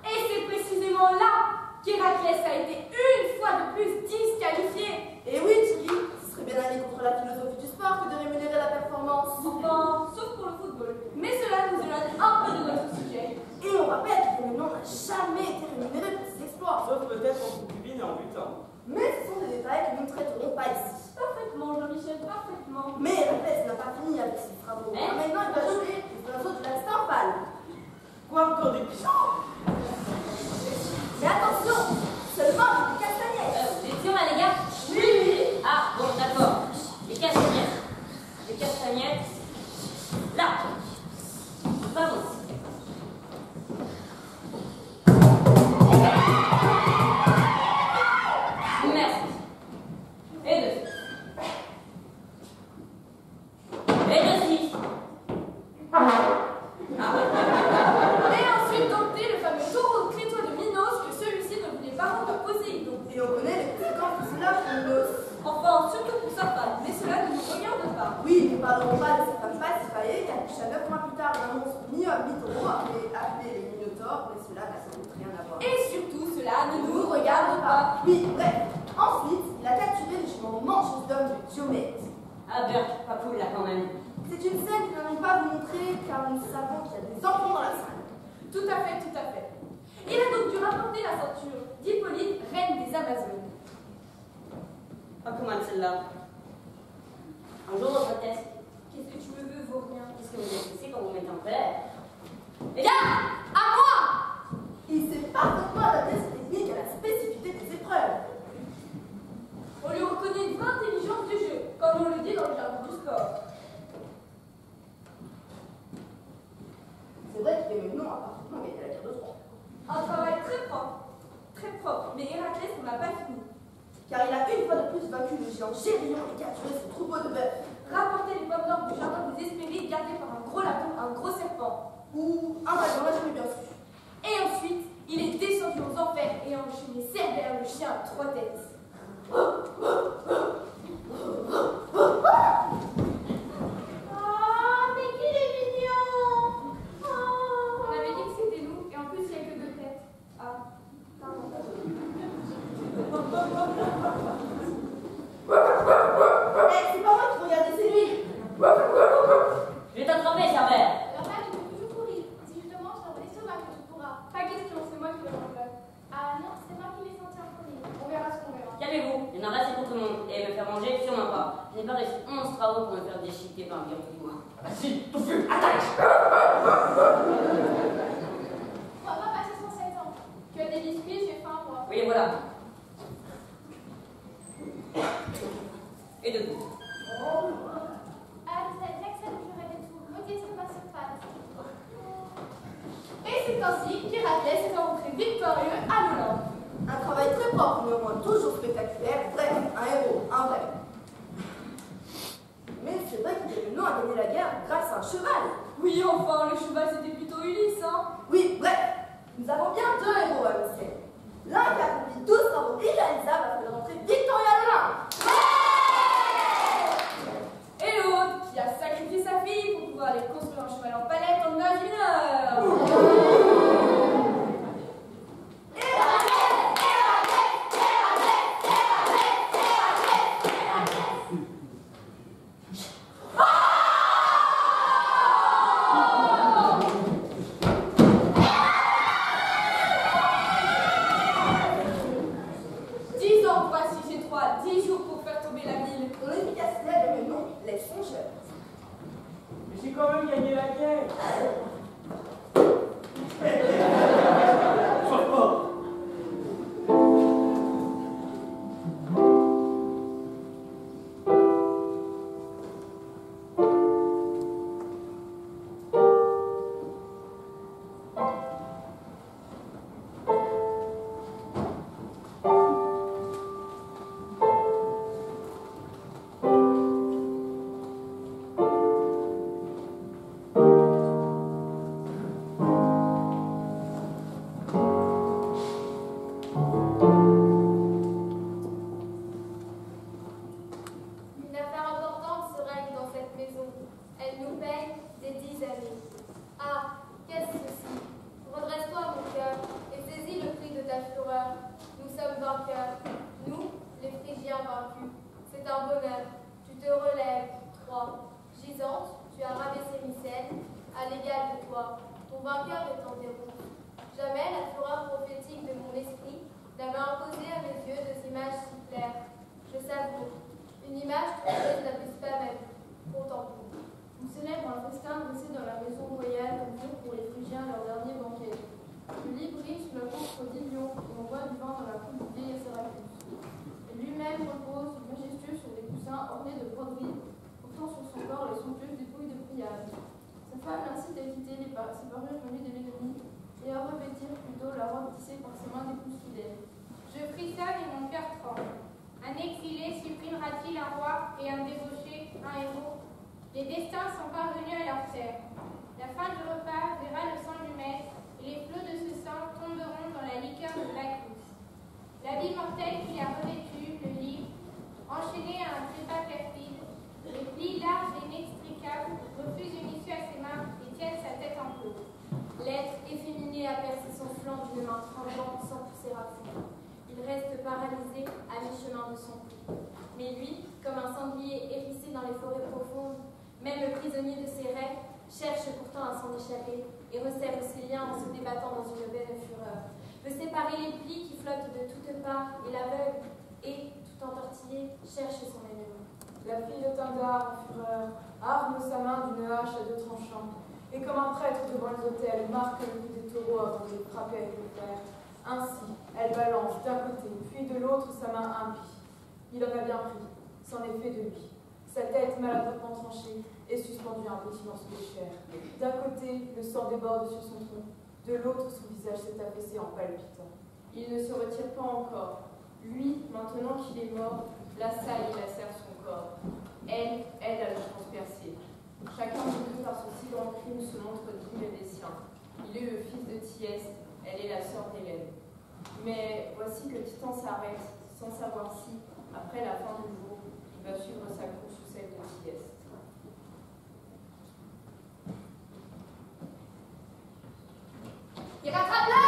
Et c'est précisément là qu'Héraclès a été une fois de plus disqualifié. Et oui, Thierry, ce serait bien aller contre la philosophie du sport que de rémunérer la performance. Enfin, sauf pour le football. Mais cela nous éloigne un peu de notre sujet. Et on rappelle que Féménon n'a jamais été rémunéré pour ses exploits. Sauf peut-être en concubine et en butin. Mais ce sont des détails que nous ne traiterons pas ici. Parfaitement, Jean-Michel, parfaitement. Mais Héraclès n'a pas fini avec ses travaux. Mais- Maintenant, il va jouer les oiseaux de la Stymphale. Quoi, encore des pigeons? Mais attention, seulement avec des castagnettes. Vous étiez là, les gars? Oui. Ah, bon, d'accord. Les castagnettes. Les castagnettes. Là. Pardon. Merci. Et deux. Et deux, six. Ah. Et ensuite dompter le fameux taureau crétois de Minos que celui-ci ne voulait pas rendre à Poséidon. Et on connaît les conséquences de cela pour nous. Enfin, surtout pour sa femme, mais cela ne nous regarde pas. Oui, nous parlerons pas de cette femme Pasiphae qui accoucha 9 mois plus tard d'un monstre mi-homme mi-taureau appelé les Minotaures, mais cela n'a sans doute rien à voir. Et surtout, cela ne nous regarde pas. Oui, bref. Ensuite, il a capturé les juments manches d'hommes de Diomède. Ah, Burk, pas cool là quand même. C'est une scène que nous n'allons pas vous montrer car nous savons qu'il y a des enfants dans la salle. Tout à fait, tout à fait. Il a donc dû rapporter la ceinture d'Hippolyte, reine des Amazones. Pas comment celle-là. Un jour, votre Altesse, Qu'est-ce que tu me veux, vaurien? qu'est-ce que vous avez laissé quand vous mettez en colère? Les gars, à moi! Il sait parfaitement adapter ses techniques à la spécificité des épreuves. On lui reconnaît une vraie intelligence du jeu, comme on le dit dans le jargon du sport. C'est vrai qu'il est maintenant à parfaitement gagné la guerre de Troie. Un travail très propre, mais Héraclès n'en a pas fini. Car il a une fois de plus vaincu le géant Gérion et capturé son troupeau de bœufs. Rapporter les pommes d'or du jardin des Hespérides gardées par un gros lapin, un gros serpent. Ou un dragon, là je l'ai bien su. Et ensuite, il est descendu aux enfers et a enchaîné Cerbère, le chien à 3 têtes. Oh, mais qu'il est mignon! Oh. On avait dit que c'était nous, et en plus il n'y a que 2 têtes. Ah, pardon. Eh, c'est pas moi qui regardais, c'est lui. Je vais t'attraper, Cerbère. Alors là, tu peux toujours courir. Si je te mange, t'as des sauvages que tu pourras. Pas question, c'est moi qui le remplace. Ah non, c'est moi qui l'ai senti en premier. On verra ce qu'on verra. Calmez-vous, il y en a assez pour tout le monde. Et me faire manger, sûrement pas. Je n'ai pas réussi 11 travaux pour me faire déchiqueter par un guillaume tout du mois. Vas-y, touffu, attaque! On va pas passer 107 ans. Tu as des biscuits, j'ai faim moi. Oui, voilà. Et debout. Ah, j'accepte, je rêvais tout. Moitié sur ma surface. Et c'est ainsi qu'Héraclès est rentré victorieux à l'Olympe. Un travail très propre, néanmoins toujours spectaculaire. Bref, un héros, un vrai. Mais c'est vrai que Féménon a gagné la guerre grâce à un cheval. Oui, enfin, le cheval c'était plutôt Ulysse, hein. Oui, bref, nous avons bien 2 héros à nous faire. L'un qui a accompli 12 travaux irréalisables afin de rentrer victorieux à l'Olympe. Et l'autre qui a sacrifié sa fille pour pouvoir aller construire un cheval en palette en âge mineur. J'ai quand même gagné la guerre. Sois fort. festin dressé dans la maison royale ouvert pour les Phrygiens leur dernier banquet. Le lit brille sous la pourpre d'Ilion et on voit du vent dans la coupe du vieil Syracuse. Et lui-même repose majestueux sur des coussins ornés de broderies, portant sur son corps les somptueuses dépouilles de Priam. Sa femme l'incite à quitter ses parures venues de l'ennemi et à revêtir plutôt la robe tissée par ses mains d'épouses fidèles. Je frissonne et mon cœur tremble. Un exilé supprimera-t-il un roi et un débauché un héros? Les destins sont parvenus à leur terre. La fin du repas verra le sang du maître, et les flots de ce sang tomberont dans la liqueur de Bacchus. L'habit mortel qu'il a revêtu, le livre, enchaîné à un trépas perfide, les plis larges et inextricables refusent une issue à ses mains et tiennent sa tête en plomb. L'être efféminé a percé son flanc d'une main tremblante sans pousser à fond. Il reste paralysé à mi-chemin de son cou. Mais lui, comme un sanglier hérissé dans les forêts profondes, même le prisonnier de ses rêves, cherche pourtant à s'en échapper et resserre ses liens en se débattant dans une vaine fureur. Veut séparer les plis qui flottent de toutes parts et l'aveugle, et, tout entortillé, cherche son ennemi. La fille de Tindar, en fureur, arme sa main d'une hache à 2 tranchants, et comme un prêtre devant les autels, marque le coup des taureaux avant de les frapper avec le fer. Ainsi, elle balance d'un côté, puis de l'autre sa main impie. Il en a bien pris, c'en est fait de lui. Sa tête maladroitement tranchée est suspendue à un petit morceau de chair. D'un côté, le sang déborde sur son tronc, de l'autre, son visage s'est affaissé en palpitant. Il ne se retire pas encore. Lui, maintenant qu'il est mort, l'assaille et lacère son corps. Elle a la transpercée. Chacun de par ce si grand crime se montre digne des siens. Il est le fils de Thyeste, elle est la sœur d'Hélène. Mais voici que Titan s'arrête, sans savoir si, après la fin du jour, il va suivre sa course sous celle de Thyeste. Et rattrape-le!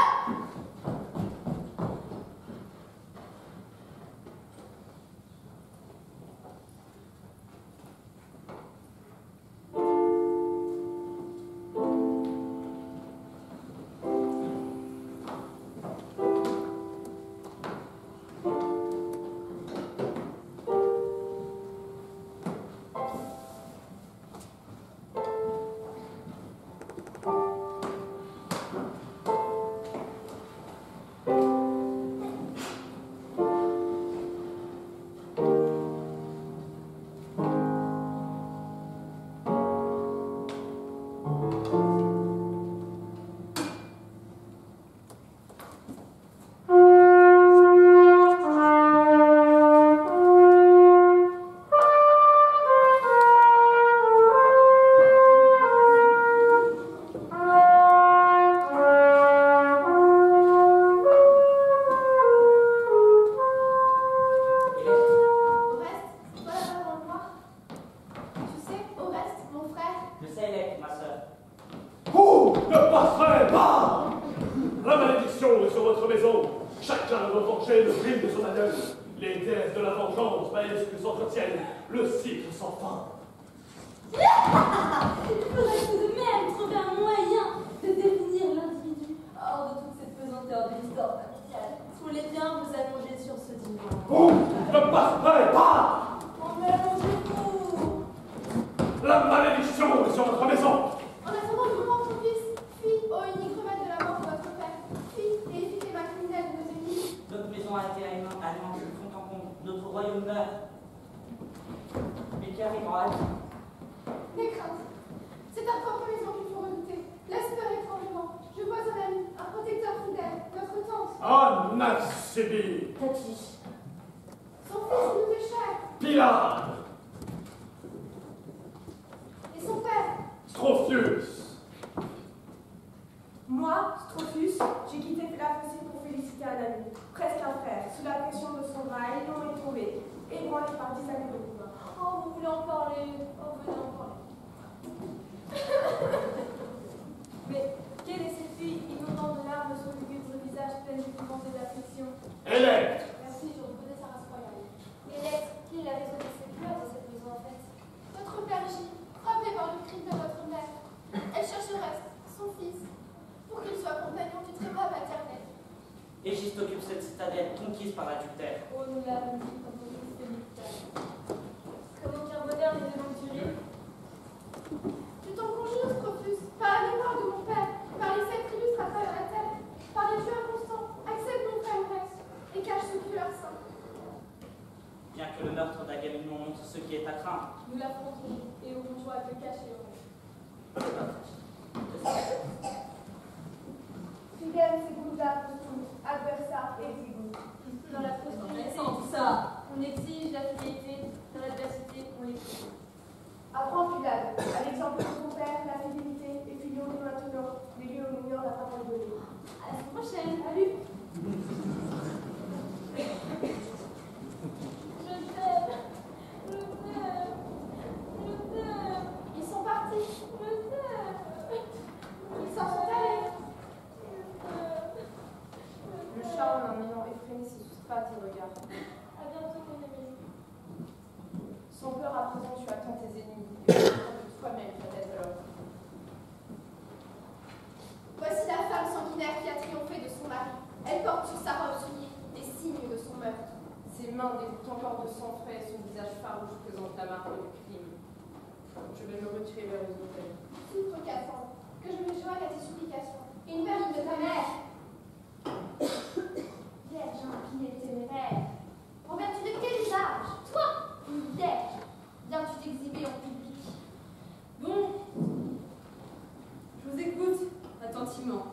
Tu t'en affronteront et auront joie de cacher leur honte. Fidèle, Segunda, adversaire exigu. Dans la prostitution, tout ça. on exige la fidélité, dans l'adversité, on l'exige. Apprends, Pilade, à l'exemple de ton père, la fidélité, et puis nous maintenant, les lieux au meilleur la parole de Dieu. À la semaine prochaine. Salut. Je t'aime. Je t'aime. Je t'aime. Ils sont partis. Je t'aime. Ils s'en sont allés. Le chat, en un élan effréné, se soustrait à tes regards. À bientôt, mon ami. Sans peur, à présent, tu attends tes ennemis, et tu de toi-même ta tête à leur. Voici la femme sanguinaire qui a triomphé de son mari. Elle porte sur sa robe souillée des signes de son meurtre. Ses mains dégoûtent encore de sang frais, son visage farouche présente la marque du crime. Je vais me retirer vers les hôtels. Souffre, Cassandre, que je me joigne à tes supplications. Une verge de ta mère. Vierge impie et téméraire. En vertu de quel usage, toi, une vierge, viens-tu t'exhiber en public? Bon, je vous écoute attentivement.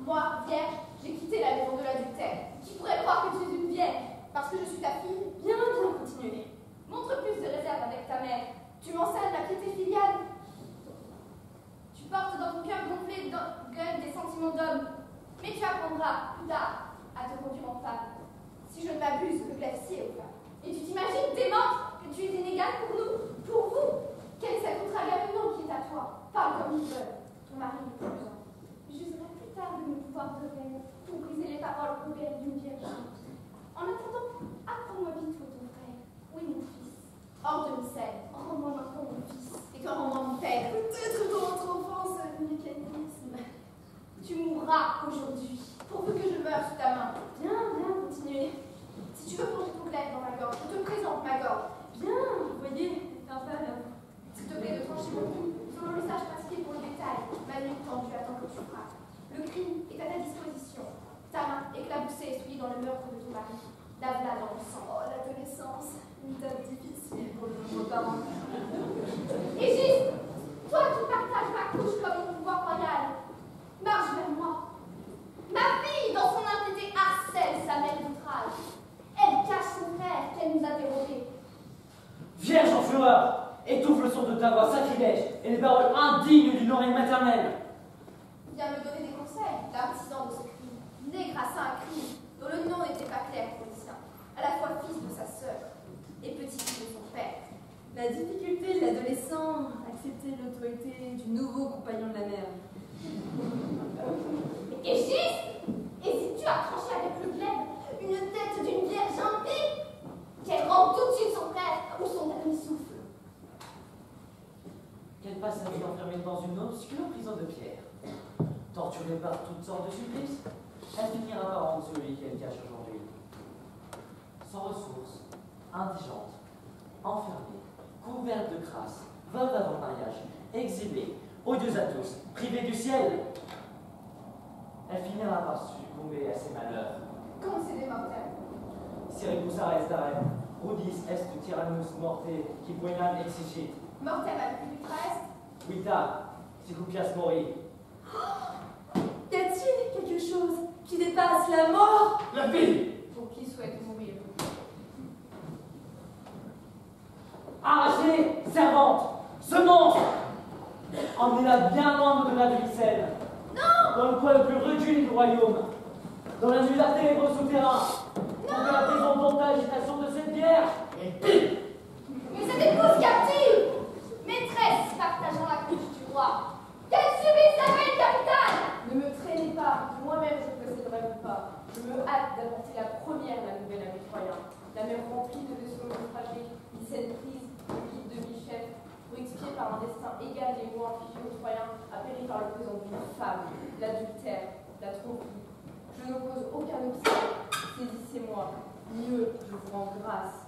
Moi, vierge, j'ai quitté la maison de l'adultère. Qui pourrait croire que tu es une vierge parce que je suis ta fille? Bien, continuez. Montre plus de réserve avec ta mère. Tu m'enseignes la piété filiale. Tu portes dans ton cœur gonflé d'orgueil des sentiments d'homme. Mais tu apprendras, plus tard, à te conduire en femme. Si je ne m'abuse, le glacier aux femmes. Et tu t'imagines, démente, que tu es inégale pour nous, pour vous. Quel est cet autre Agamemnon qui est à toi? Parle comme une veuve. Ton mari est plus. J'userai plus tard de mes pouvoirs de reine pour briser les paroles rebelles d'une vierge. En attendant, apprends-moi vite où est ton frère. Où est mon fils? Hors de Mycène, rends-moi maintenant mon fils. Et quand rends-moi mon père? Peut-être dans votre enfance, mécanisme. Tu mourras aujourd'hui, pourvu que je meure sous ta main. Viens, viens, continuez. Si tu veux plonger ton glaive dans ma gorge, je te présente ma gorge. Viens, vous voyez, c'est un peu. S'il te plaît de trancher mon cou, selon le sage pratiqué pour le bétail, ma nuque tendue attend que tu frappes. Le crime est à ta disposition. Ta main éclaboussée et souillée dans le meurtre de ton mari. Lave-la dans le sang. Oh, l'adolescence, une date difficile pour de nombreux parents. Égis, toi qui partages ma couche comme mon pouvoir royal, marche vers moi. Ma fille, dans son impiété, harcèle sa mère d'outrage. Elle cache son frère qu'elle nous a dérobé. Vierge en fureur, étouffe le son de ta voix sacrilège et les paroles indignes d'une oreille maternelle. Viens me donner des conseils, l'artisan de ce crime, né grâce à un crime dont le nom n'était pas clair pour le sien, à la fois fils de sa sœur et petit-fils de son père. La difficulté de l'adolescent à accepter l'autorité du nouveau compagnon de la mère. Égis, hésites-tu à trancher avec le glaive une tête d'une vierge impie qu'elle rend tout de suite son frère ou son dernier souffle? Qu'elle passe sa vie enfermée dans une obscure prison de pierre. Torturée par toutes sortes de supplices, elle finira par rendre celui qu'elle cache aujourd'hui. Sans ressources, indigente, enfermée, couverte de crasse, veuve avant mariage, exilée, odieuse à tous, privée du ciel. Elle finira par succomber à ses malheurs. Comme c'est des mortels. Siricusa est darem, rudis est tyrannus morte, qui poenam exigit. Mortel à plus du Christ. Vita, sicupias mori. Y a-t-il quelque chose qui dépasse la mort? La vie! Pour qui souhaite mourir? Arrachez, servante, ce monstre! Emmenez-la bien loin au-delà de Mycène. Non! Dans le coin le plus recul du royaume. Dans la nuit ténébreux souterrain. Pour que la prison dompte l'agitation de cette bière. Et pile! Mais cette épouse captive, maîtresse partageant la couche du roi, qu'elle subisse la reine capitale! Ne me traînez pas, moi-même je posséderai mon pas. Je me hâte d'apporter la première la nouvelle à mes Troyens. La mer remplie de vaisseaux naufragés, Mycène prise, le guide de mi-chef, pour expier par un destin égal les mots infligés aux Troyens, a péri par le présent d'une femme, l'adultère, la tromperie. Je n'oppose aucun obstacle, saisissez-moi. Mieux, je vous rends grâce.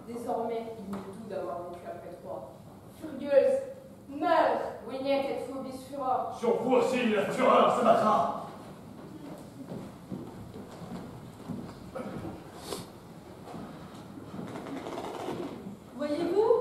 Désormais, il m'est doux d'avoir vécu après toi. Furieuse, meurs, Winnet et phobis furor. Sur vous aussi, la fureur se battra. Voyez-vous,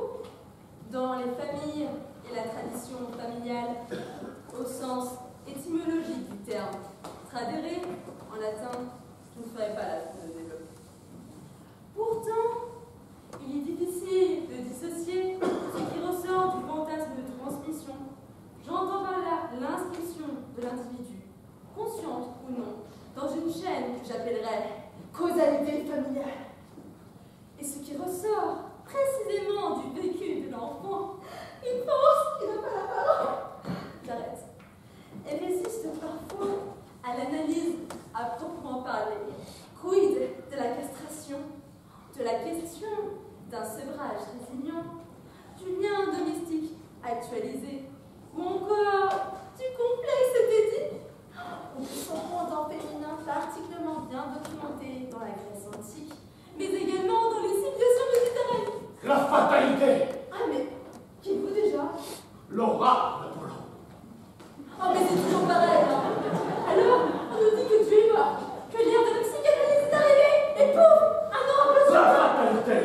l'aura d'Apollon. Oh, mais c'est toujours pareil, hein. Alors, on nous dit que tu es mort, que l'ère de la psychanalyse est arrivée, et pouf, un an après La fatalité.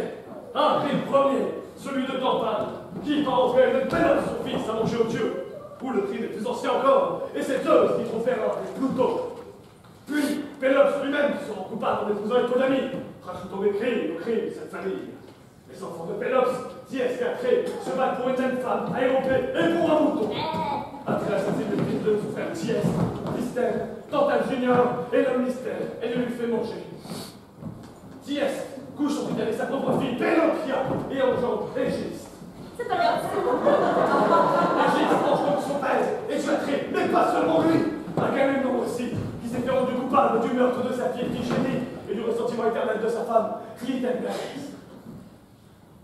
Un crime premier, celui de Tantale, qui par entraîne Pélops son fils à manger aux dieux. Ou le crime est plus ancien encore, et c'est Zeus qui transfère avec Pluton. Puis Pélops lui-même qui se rend coupable en épousant Hippodamie, rajoutant des crimes au crime de cette famille. Les enfants de Pélops, Thiès et Atrée, se battent pour une même femme, Aéropée, et pour un mouton. Après l'assassine de fils de son frère Thiès, Mystère, Tantale Junior, et l'homme Mystère, et ne lui fait manger. Thiès couche ensuite avec sa propre fille, Pélopia, et engendre Égis. C'est pas grave. Égis mange donc son père, et Atrée, mais pas seulement lui, Agamemnon aussi, qui s'est fait rendu coupable du meurtre de sa fille Iphigénie et du ressentiment éternel de sa femme, Clytemnestre.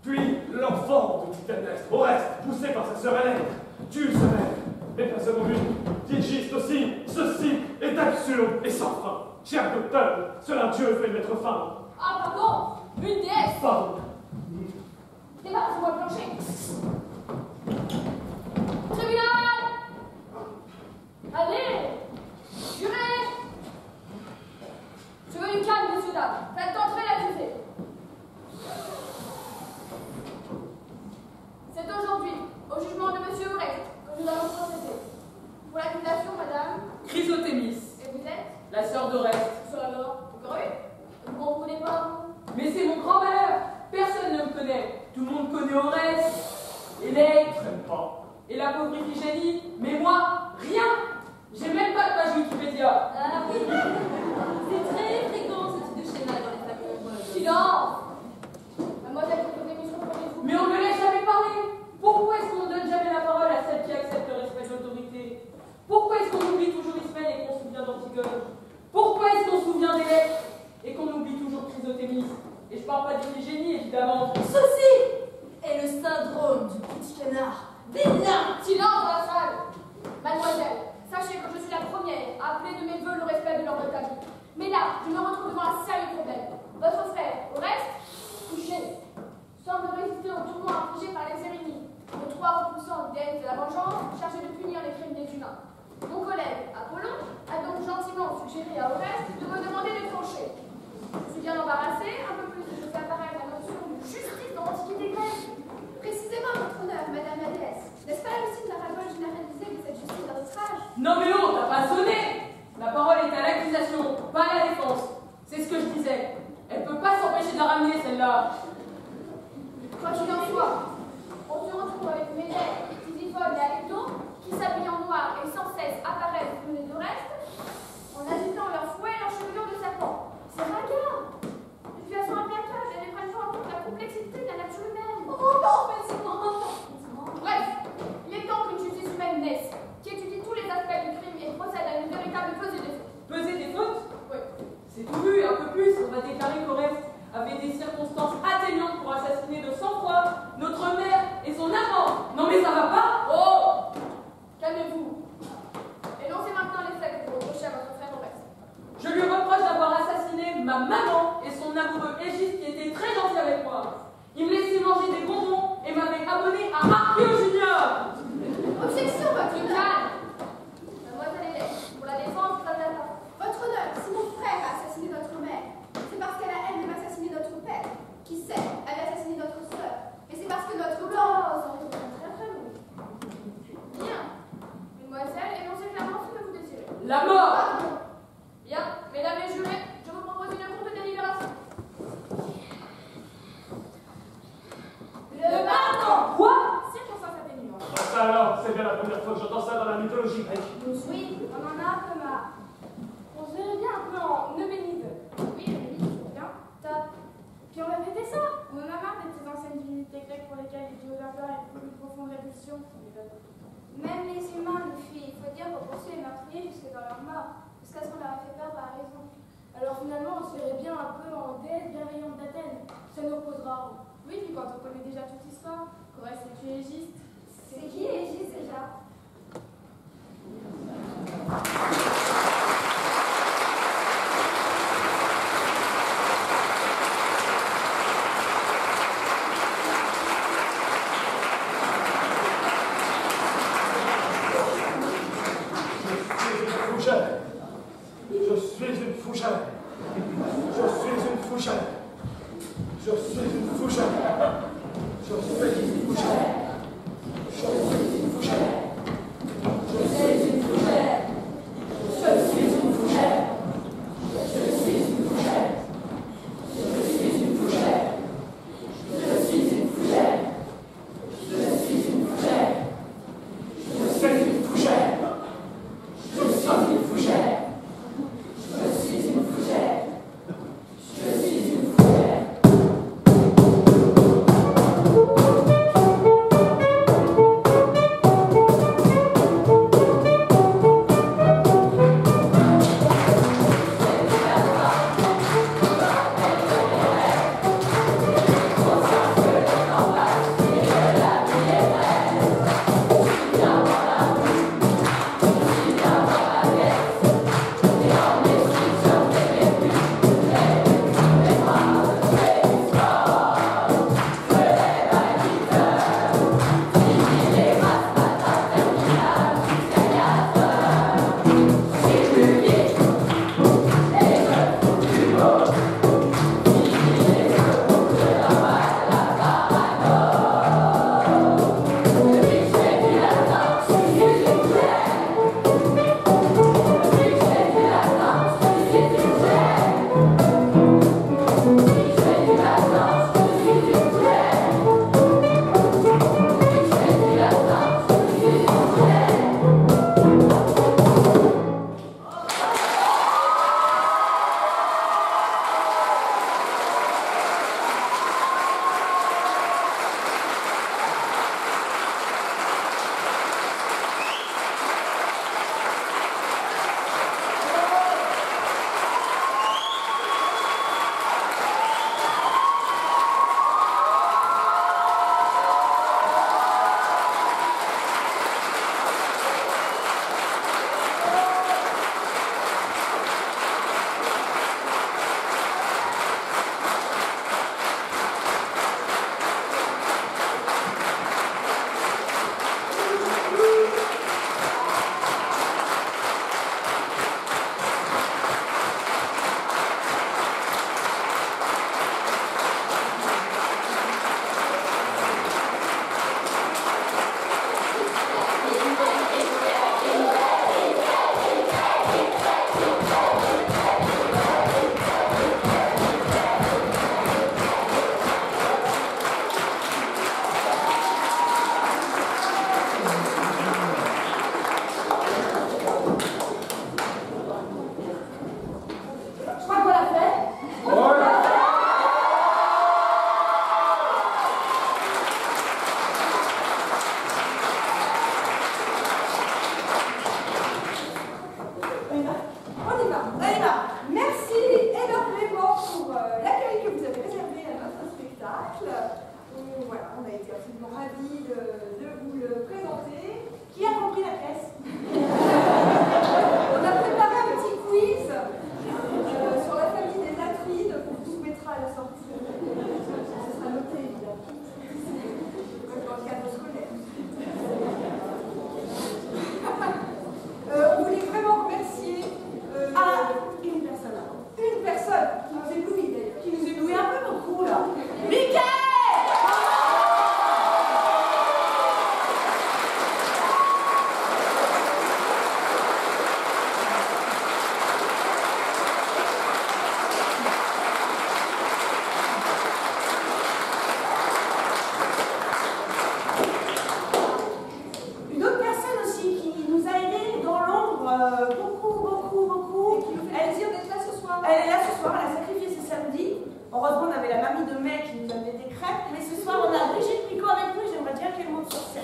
Puis l'enfant de Clytemnestre, Oreste, poussé par sa sœur Hélène, tue sa mère, et pas seulement lui, Diégiste aussi, ceci est absurde et sans fin. Cher docteur, seul un Dieu fait mettre fin. Ah, pardon, une déesse. Pardon. Débarrasse-moi le plancher. Tribunal. Allez, jurez. Je veux du calme, monsieur dame. Faites entrer l'accusé. C'est aujourd'hui, au jugement de monsieur Oreste, que nous allons procéder. Pour l'accusation, madame. Chrysothémis. Et vous êtes? La sœur d'Oreste. Sur alors, encore une? Vous ne comprenez pas, vous? Mais c'est mon grand malheur. Personne ne me connaît. Tout le monde connaît Oreste, Électre, et la pauvre Iphigénie. Mais moi, rien. J'ai même pas de page Wikipédia. Ah oui, c'est très fréquent ce type de schéma dans les familles. Silence. Mademoiselle, reprenez-vous. Mais on ne me laisse jamais parler. Pourquoi est-ce qu'on ne donne jamais la parole à celle qui accepte le respect de l'autorité? Pourquoi est-ce qu'on oublie toujours Ismène et qu'on se souvient d'Antigone? Pourquoi est-ce qu'on se souvient d'Électre et qu'on oublie toujours Chrysothémis? Et je parle pas d'Iphigénie, évidemment. Ceci est le syndrome du petit canard. Des nains. Silence dans la salle. Mademoiselle, sachez que je suis la première à appeler de mes voeux le respect de l'ordre établi. Mais là, je me retrouve devant un sérieux problème. Votre frère, Oreste, touché, semble résister au tourment infligé par les Érénies, les trois repoussants déesses de la vengeance chargés de punir les crimes des humains. Mon collègue, Apollon, a donc gentiment suggéré à Oreste de me demander de trancher. Je suis bien embarrassée, un peu plus je fais apparaître la notion de justice dans l'Antiquité grecque. Précisément, votre honneur, madame la déesse. N'est-ce pas aussi de la parole généralisée de cette justice d'arbitrage? Non mais oh, t'as pas sonné. La parole est à l'accusation, pas à la défense. C'est ce que je disais. Elle peut pas s'empêcher de la ramener, celle-là. Quoi qu'il en soit, on se retrouve avec Médée, Tisiphone et Alecto, qui s'habillent en noir et sans cesse apparaissent sous les deux restes, en agitant leur fouet et leur chevelure de serpent. C'est ringard. Une situation implacable et ne prennent pas en compte la complexité de la nature humaine. Oh non, mais c'est moi. Bref, il est temps qu'une justice humaine naisse, qui étudie tous les aspects du crime et procède à une véritable pesée des fautes. Peser des fautes? Oui. C'est tout vu, un peu plus. On va déclarer qu'Oreste avait des circonstances atténuantes pour assassiner de sang-froid notre mère et son amant. Non mais ça va pas? Oh! Calmez-vous. Énoncez maintenant les faits que vous reprochez à votre frère Oreste. Je lui reproche d'avoir assassiné ma maman et son amoureux Égis qui était très gentil avec moi. Il me laissait manger des bonbons et m'avait abonné à Archéo Junior. Objection, votre honneur. Mademoiselle Hélène, pour la défense, vous avez la parole. Votre honneur, si mon frère a assassiné notre mère, c'est parce qu'elle a elle-même assassiné notre père. Qui sait, elle a assassiné notre sœur. Et c'est parce que notre Oh, très très lourd. Bien. Mademoiselle, énoncez clairement ce que vous désirez. La mort. Bien. Mesdames les jurés, je vous propose une courte délibération. Le pardon. Quoi? Circonstance atténuante. Ça alors, c'est bien la première fois que j'entends ça dans la mythologie grecque. Oui, on en a un peu marre. On se verrait bien un peu en Eubénide. Oui, Eubénide, c'est bien. Top. Puis on va fêter ça. On en a marre de ces anciennes divinités grecques pour lesquelles les dieux olympiens ont une profonde répulsion. Même les humains, les filles, il faut dire, vont poursuivre les meurtriers jusque dans leur mort, jusqu'à ce qu'on leur ait fait perdre la raison. Alors finalement, on se verrait bien un peu en déesse bienveillante d'Athènes. Ça nous opposera. Oui, puis quand on connaît déjà toute l'histoire, qu'Oreste a tué Égiste. C'est qui Égiste déjà? ravie de vous le présenter. Qui a compris la pièce? On a préparé un petit quiz sur la famille des Atrides qu'on vous soumettra à la sortie. Ce sera noté évidemment dans le cadre scolaire. On voulait vraiment remercier une personne avant. Une personne qui nous éblouit d'ailleurs. Qui nous éblouit un peu beaucoup là. Michael! Heureusement, on avait la mamie de mai qui nous amenait des crêpes, mais ce soir, on a Brigitte Picot avec nous et j'aimerais bien qu'elle monte sur scène.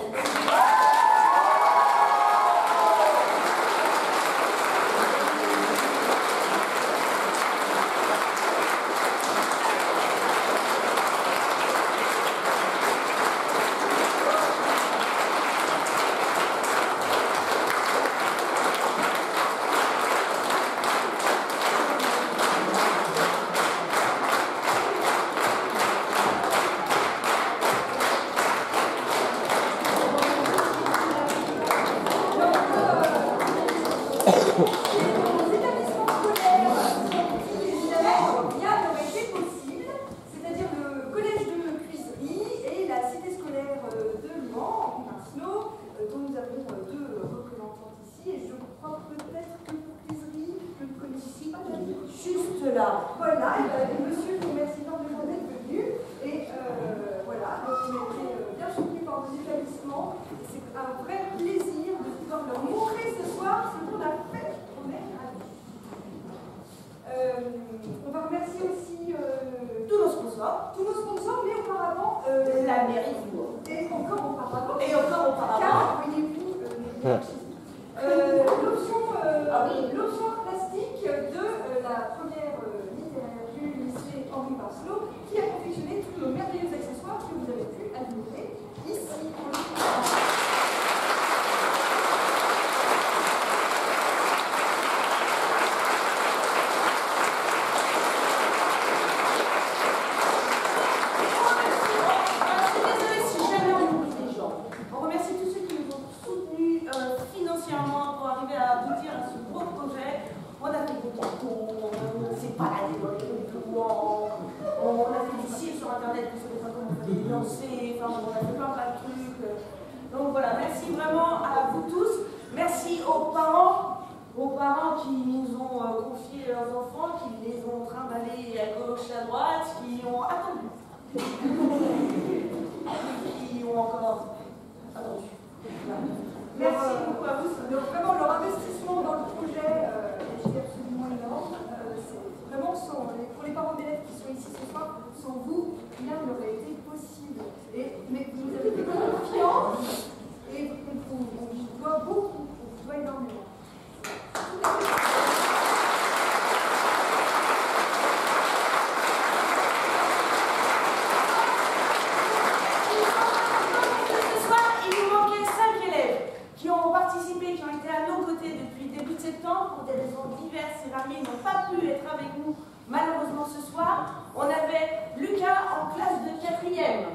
L'option plastique de la première littéraire du lycée Henri Barcelot qui a confectionné tous nos merveilleux accessoires que vous avez pu admirer ici. Donc voilà, merci vraiment à vous tous. Merci aux parents qui nous ont confié leurs enfants, qui les ont trimballés à gauche, à droite, qui ont attendu. Qui ont encore attendu. Merci beaucoup à vous. Donc vraiment, leur investissement dans le projet est absolument énorme. Vraiment, pour les parents d'élèves qui sont ici ce soir, sans vous, rien n'aurait été possible. Mais vous avez fait confiance et on vous doit beaucoup, on vous doit énormément. Ce soir, il nous manquait 5 élèves qui ont participé, qui ont été à nos côtés depuis début de septembre pour des raisons diverses et variées, ils n'ont pas pu être avec nous malheureusement ce soir. On avait Lucas en classe de 4e.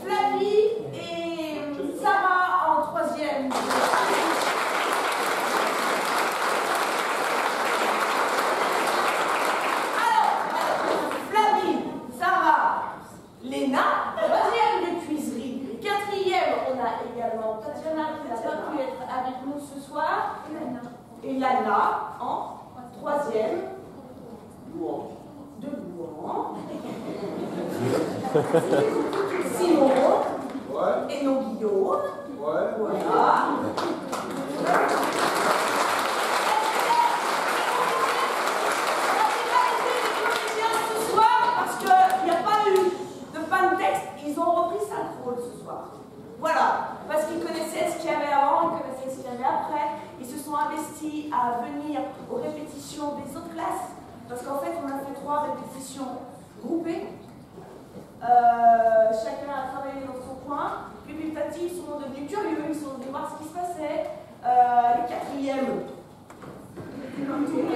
Flavie et Sarah en 3e. Alors, Flavie, Sarah, Léna, 3e de cuiserie. 4e, on a également Tatiana qui n'a pas pu être avec nous ce soir. Et Lana en 3e. De Louan. Simon. Et non Guillaume. Voilà. Ce soir, parce qu'il n'y a pas eu de fan texte, ils ont repris synchro ce soir. Voilà, parce qu'ils connaissaient ce qu'il y avait avant, ils connaissaient ce qu'il y avait après, ils se sont investis à venir aux répétitions des autres classes expédition groupée. Chacun a travaillé dans son coin. Puis petit à petit, ils sont devenus curieux, ils sont venus voir ce qui se passait. Les quatrièmes,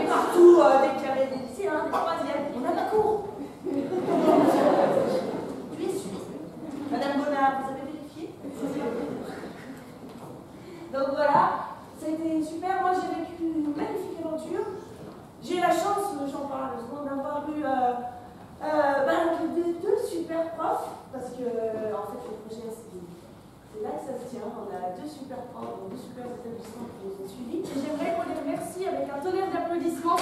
partout, dès qu'il y avait des lycéens, des troisièmes, on a la cour. Tu es sûr? Madame Bonnard, vous avez vérifié? Donc voilà, ça a été super. Moi, j'ai vécu une magnifique aventure. J'ai eu la chance, j'en parle d'avoir eu deux super profs, parce que en fait, le projet, c'est là que ça se tient. On a deux super profs dans deux super établissements qui nous ont suivis. Et j'aimerais qu'on les remercie avec un tonnerre d'applaudissements.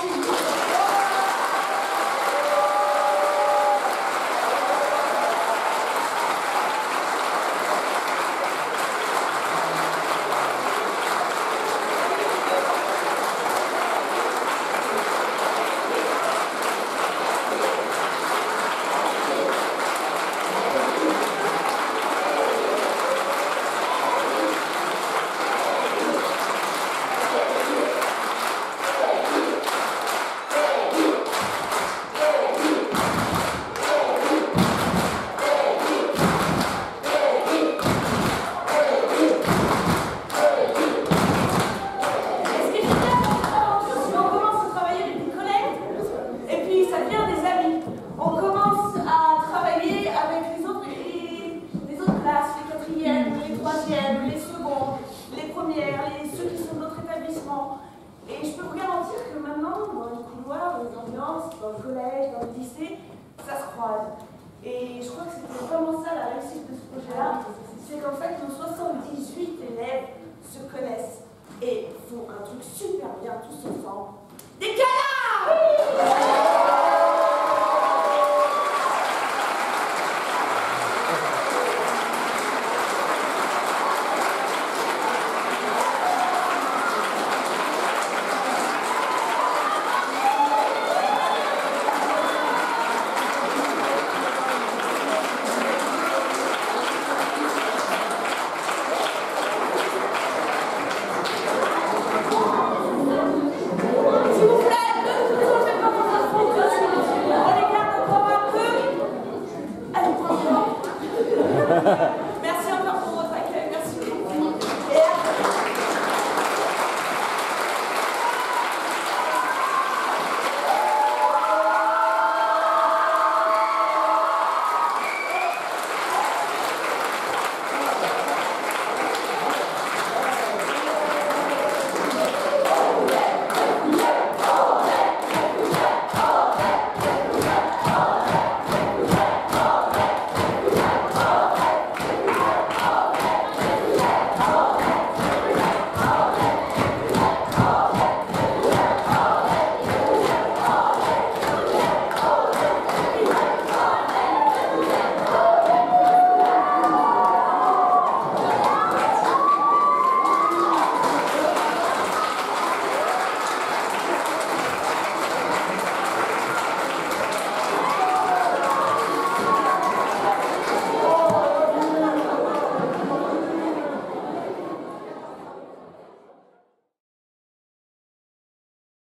Et je peux vous garantir que maintenant, dans les couloirs, dans les ambiances, dans le collège, dans le lycée, ça se croise. Et je crois que c'était vraiment ça la réussite de ce projet-là, c'est qu'en fait nos 78 élèves se connaissent et font un truc super bien tous ensemble. Des